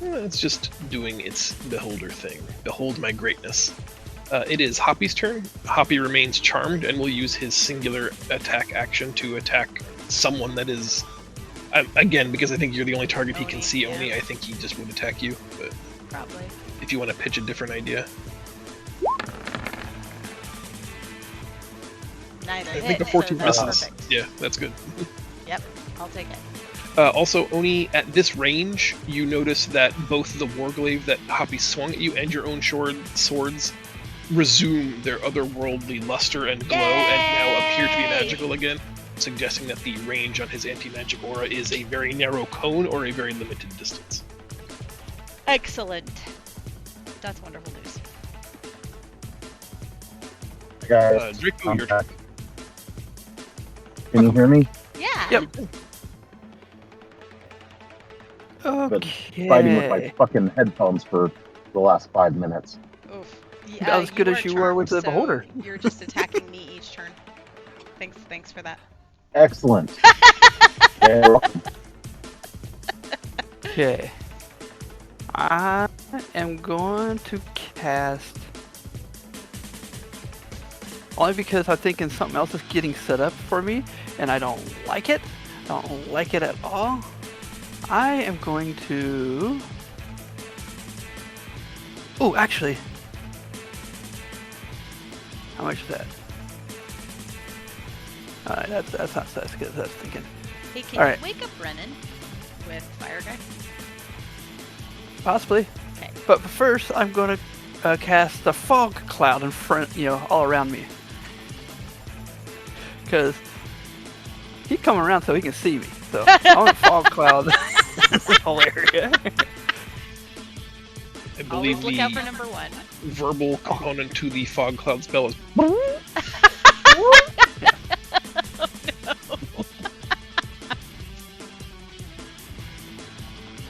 It's just doing its beholder thing. Behold my greatness. It is Hoppy's turn. Hoppy remains charmed and will use his singular attack action to attack someone that is... again, because I think you're the only target he can see, yeah. Oni, I think he just would attack you. But Probably. if you want to pitch a different idea. Neither I hit, think the so 14 that's misses. perfect. Yeah, that's good. Yep, I'll take it. Also, Oni, at this range, you notice that both the Warglaive that Hoppy swung at you and your own swords resume their otherworldly luster and glow and now appear to be magical again, suggesting that the range on his anti-magic aura is a very narrow cone or a very limited distance. Excellent. That's wonderful news. Guys, Draco, I'm your back. Can you hear me? Yeah. Yep. Been fighting with my Okay. fucking headphones for the last 5 minutes. Oof. Not as good as you were with the charmed, beholder. so you're just attacking me each turn. Thanks for that. Excellent. You're welcome. Okay. I am going to cast... Only because I'm thinking something else is getting set up for me, and I don't like it. I don't like it at all. I am going to... Oh, actually... How much is that? Alright, that's not as good as I was thinking. Hey, can All right. you wake up Brennan with Fire Guy? Possibly. Okay. But first, I'm going to cast the fog cloud in front, all around me. Because he's coming around so he can see me. So I want a fog cloud in the whole area. I believe Always look out for the number one. verbal component to the fog cloud spell is...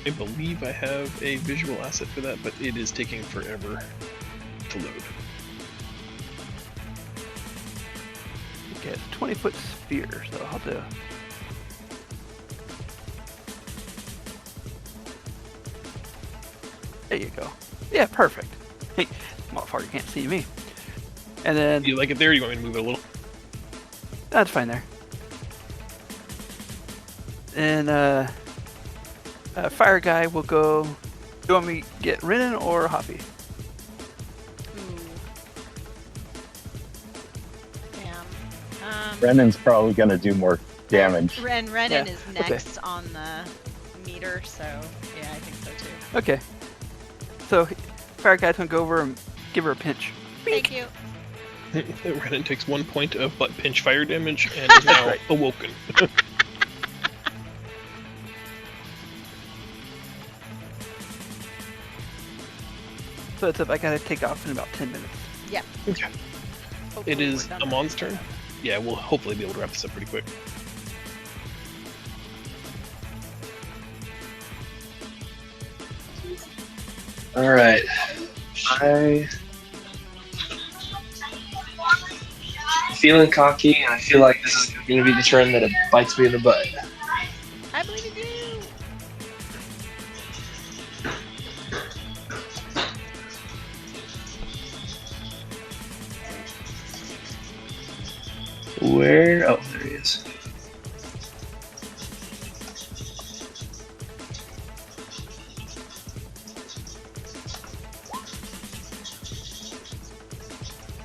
I believe I have a visual asset for that, but it is taking forever to load. Okay, it's a 20-foot sphere, so I'll do. There you go. Yeah, perfect. Hey, motherfucker can't see me. And then Do you like it there, or do you want me to move it a little? that's fine there. And Fire Guy will go. Do you want me to get Renan or Hoppy? Ooh. Damn. Brennan's probably going to do more damage. Renan Yeah, is okay. next on the meter, so yeah, I think so too. Okay. So Fire Guy's gonna go over and give her a pinch. Thank you. Renan takes 1 point of butt pinch fire damage and is now Right. awoken. So it's up. I gotta take off in about 10 minutes. Yep. Okay. Hopefully It is we're done Amon's before turn. then. Yeah, we'll hopefully be able to wrap this up pretty quick. Alright. I feeling cocky, and I feel like this is going to be the turn that it bites me in the butt. I believe in you. Where? Oh, there he is.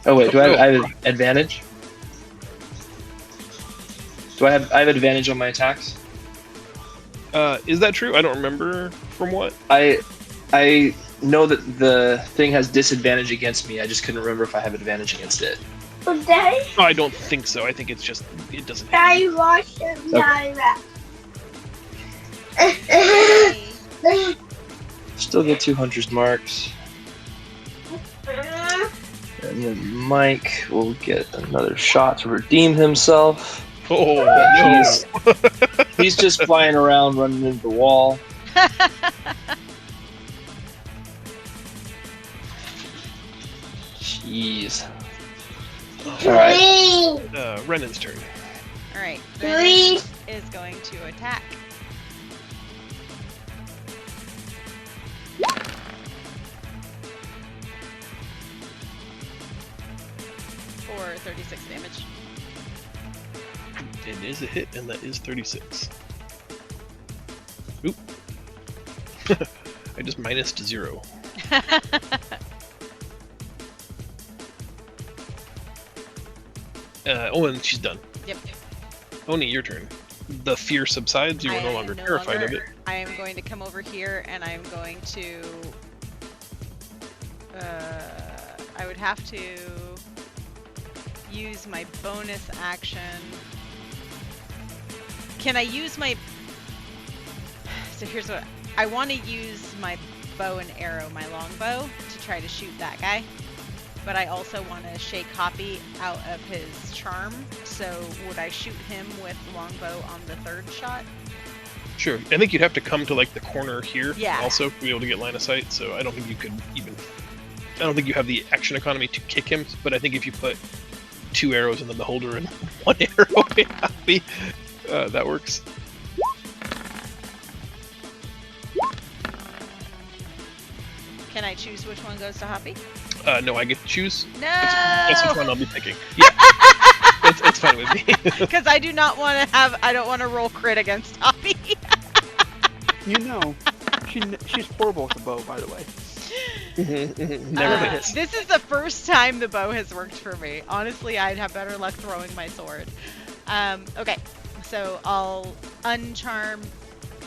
Oh wait, do I have advantage? I have advantage on my attacks? Is that true? I don't remember from what. I know that the thing has disadvantage against me. I just couldn't remember if I have advantage against it. Daddy, No, I don't think so. I think it's just it doesn't. hit Daddy, you. watch him die. Hey. Still get 200 marks. And then Mike will get another shot to redeem himself. Oh no! He's just flying around, running into the wall. Jeez. Green. Renan's turn. All right. Green. Renan is going to attack. For 36 damage. It is a hit, and that is 36. Oop. I just minused 0. And she's done. Yep. Oni, your turn. The fear subsides. You are no longer terrified of it. I am going to come over here and I'm going to. I would have to use my bonus action. Can I use my. So here's what. I want to use my bow and arrow, my longbow, to try to shoot that guy. But I also want to shake Hoppy out of his charm. So would I shoot him with longbow on the third shot? Sure. I think you'd have to come to like the corner here Yeah. also to be able to get line of sight. So I don't think you could even. I don't think you have the action economy to kick him. But I think if you put 2 arrows in the beholder and 1 arrow in Hoppy, that works. Can I choose which one goes to Hoppy? No, I get to choose. No! That's which one I'll be picking. Yeah. it's fine with me. Because I do not want to have. I don't want to roll crit against Hoppy. You know, she's horrible with the bow, by the way. Never hits. This is the first time the bow has worked for me. Honestly, I'd have better luck throwing my sword. Okay, so I'll uncharm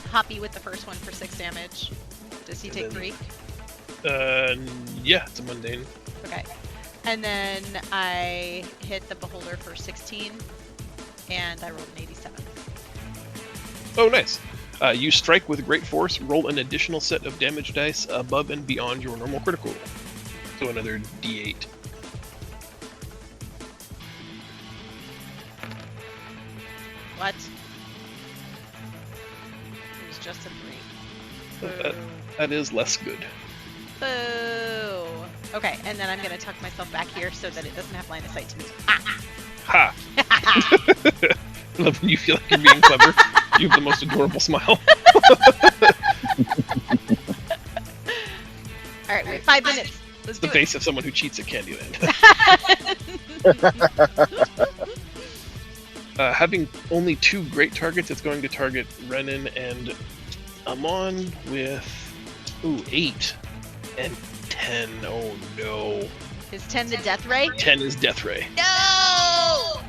Hoppy with the first one for 6 damage. Does he take 3? Yeah, it's a mundane. Okay. And then I hit the beholder for 16, and I rolled an 87. Oh, nice. You strike with great force. Roll an additional set of damage dice above and beyond your normal critical roll. So another D8. What? It was just a 3. Boo. That is less good. Boo. Okay, and then I'm going to tuck myself back here so that it doesn't have line of sight to me. Ha! I love when you feel like you're being clever. You have the most adorable smile. Alright, we have 5 minutes. Let's The do face of someone who cheats at Candyland. it. Having only 2 great targets, it's going to target Renan and Amon with 8 and 10. Oh no. Is 10 the death ray? 10 is Death Ray. No!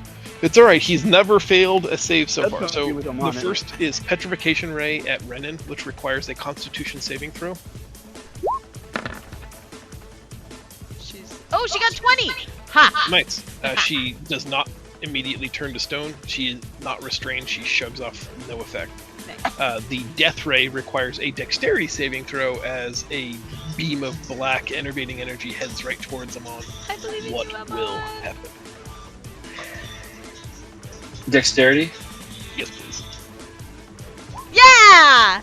It's alright, he's never failed a save so That's far. gonna So be with the Amon, first is Petrification Ray at Renan, which requires a Constitution saving throw. Oh, she got 20! Ha! Nice. She does not immediately turn to stone. She is not restrained. She shrugs off, no effect. Nice. The Death Ray requires a Dexterity saving throw as a beam of black enervating energy heads right towards Amon. I believe in What you, Amon. will happen? Dexterity? Yes, please. Yeah!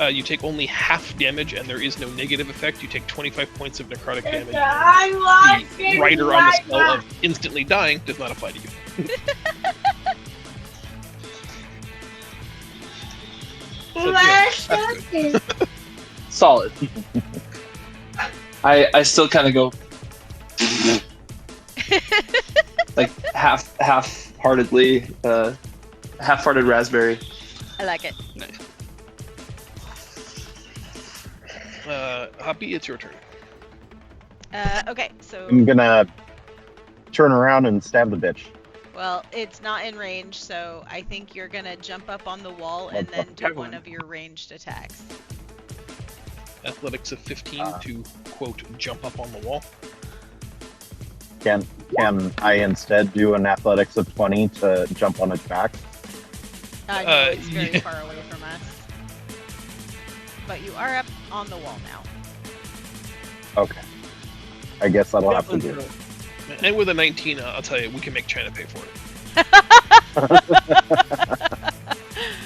You take only half damage, and there is no negative effect. You take 25 points of necrotic damage. I want The rider on the spell of instantly dying does not apply to you. So, yeah, that's good. Solid. I still kind of go like half-heartedly, half-hearted raspberry. I like it. Nice. Hoppy, it's your turn. Okay, so... I'm gonna turn around and stab the bitch. Well, it's not in range, so I think you're gonna jump up on the wall and then do one of your ranged attacks. Athletics of 15 to, quote, jump up on the wall. Can I instead do an athletics of 20 to jump on its back? No, it's very yeah. far away from us. But you are up on the wall now. Okay. I guess that'll have to do. And with a 19, I'll tell you, we can make China pay for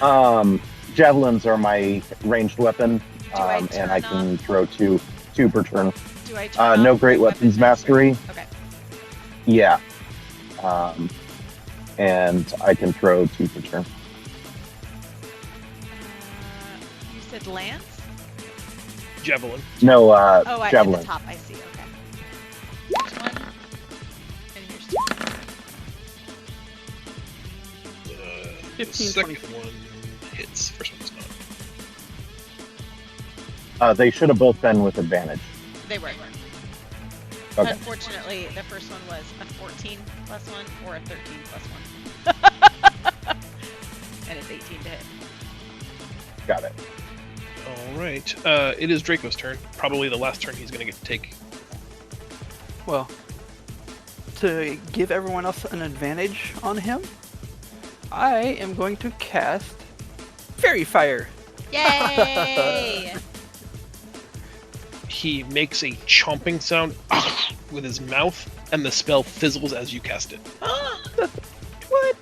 it. Javelins are my ranged weapon, I and turn I can throw 2. 2 per turn. Do I turn No off Great the Weapons Mastery. Okay. Yeah. And I can throw 2 per turn. You said lance? Javelin. No, Oh, at Javelin. the top. I see. Okay. Here's one. And here's two. The 15, second 24. one hits. First one does not. They should have both been with advantage. They were. Okay. Unfortunately, the first one was a 14 plus 1 or a 13 plus 1. And it's 18 to hit. Got it. All right. It is Draco's turn. Probably the last turn he's going to get to take. Well, to give everyone else an advantage on him, I am going to cast Fairy Fire. Yay! He makes a chomping sound with his mouth, and the spell fizzles as you cast it. What?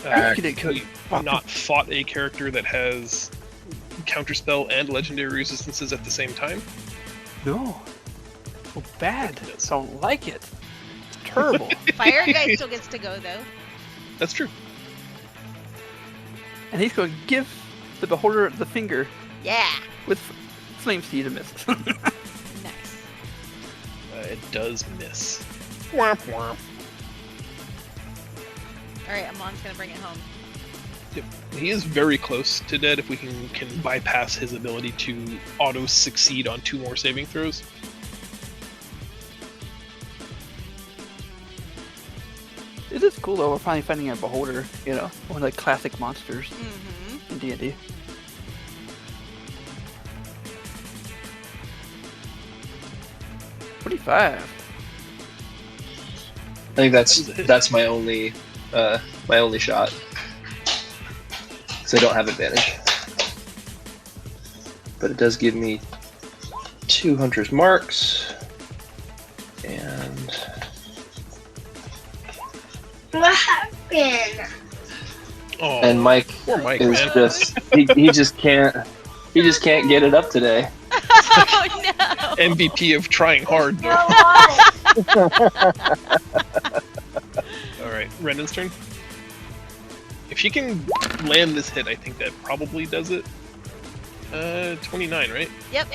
Have It could- you not fought a character that has counterspell and legendary resistances at the same time? No. So bad. Yes. Don't like it. It's terrible. Fire guy still gets to go though. That's true. And he's going to give the beholder the finger Yeah. with Flame Seed to miss. Nice. It does miss. All right, Amon's gonna bring it home. Yep. He is very close to dead if we can bypass his ability to auto succeed on 2 more saving throws. It is cool though, we're finally finding a beholder, you know, one of the classic monsters Mm-hmm. in D&D. $25. I think that's my only shot. So I don't have advantage. But it does give me 200 marks. And What happened? Oh, and Mike poor Mike, is man. just he just can't get it up today. Oh no! MVP of trying hard, You though. know what? Alright, Renan's turn. If she can land this hit, I think that probably does it. 29, right? Yep.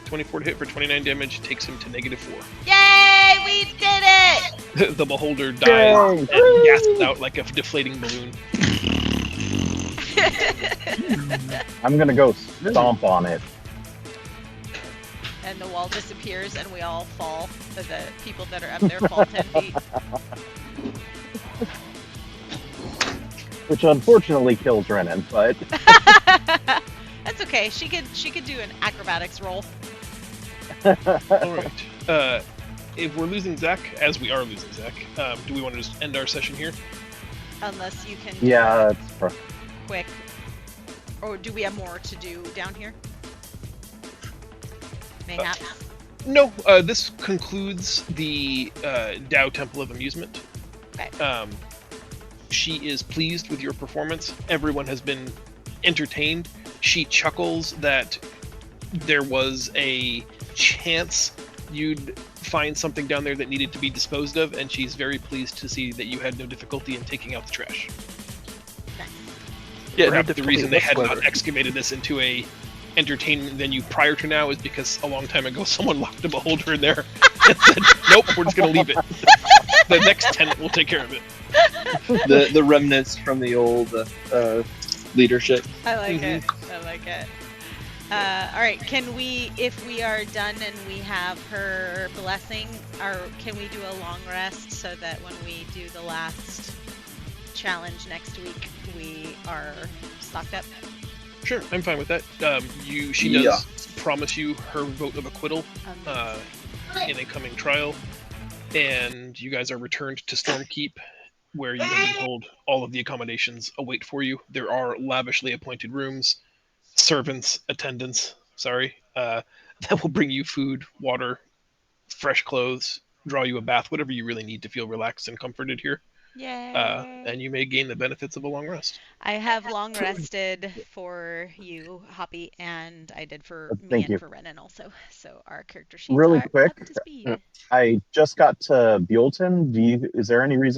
24 to hit for 29 damage takes him to -4. Yay! We did it! The beholder dies Yay! and gasps out like a deflating balloon. I'm gonna go stomp on it. And the wall disappears, and we all fall. So the people that are up there fall 10 feet. Which unfortunately kills Renan, but That's okay. She could do an acrobatics roll. Alright. If we're losing Zach, as we are losing Zach, do we want to just end our session here? Unless you can yeah, it's quick. Or do we have more to do down here? Mayhaps. No, this concludes the Tao Temple of Amusement. Okay. She is pleased with your performance. Everyone has been entertained. She chuckles that there was a chance you'd find something down there that needed to be disposed of, and she's very pleased to see that you had no difficulty in taking out the trash. Nice. Yeah, no Perhaps the difficulty reason they had not whatsoever. excavated this into a entertainment venue prior to now is because a long time ago someone locked a beholder in there and said, nope, we're just going to leave it. The next tenant will take care of it. The remnants from the old leadership. I like it. I like it. All right. Can we, if we are done and we have her blessing, can we do a long rest so that when we do the last challenge next week, we are stocked up? Sure, I'm fine with that. She does Yeah. promise you her vote of acquittal in a coming trial, and you guys are returned to Stormkeep, where you have been told all of the accommodations await for you. There are lavishly appointed rooms, servants, attendants, that will bring you food, water, fresh clothes, draw you a bath, whatever you really need to feel relaxed and comforted here. Yay! and you may gain the benefits of a long rest. I have long rested for you, Hoppy, and I did for me Thank and you. for Renan also. So our character sheets Really are quick, up to speed. I just got to Buellton. Is there any reason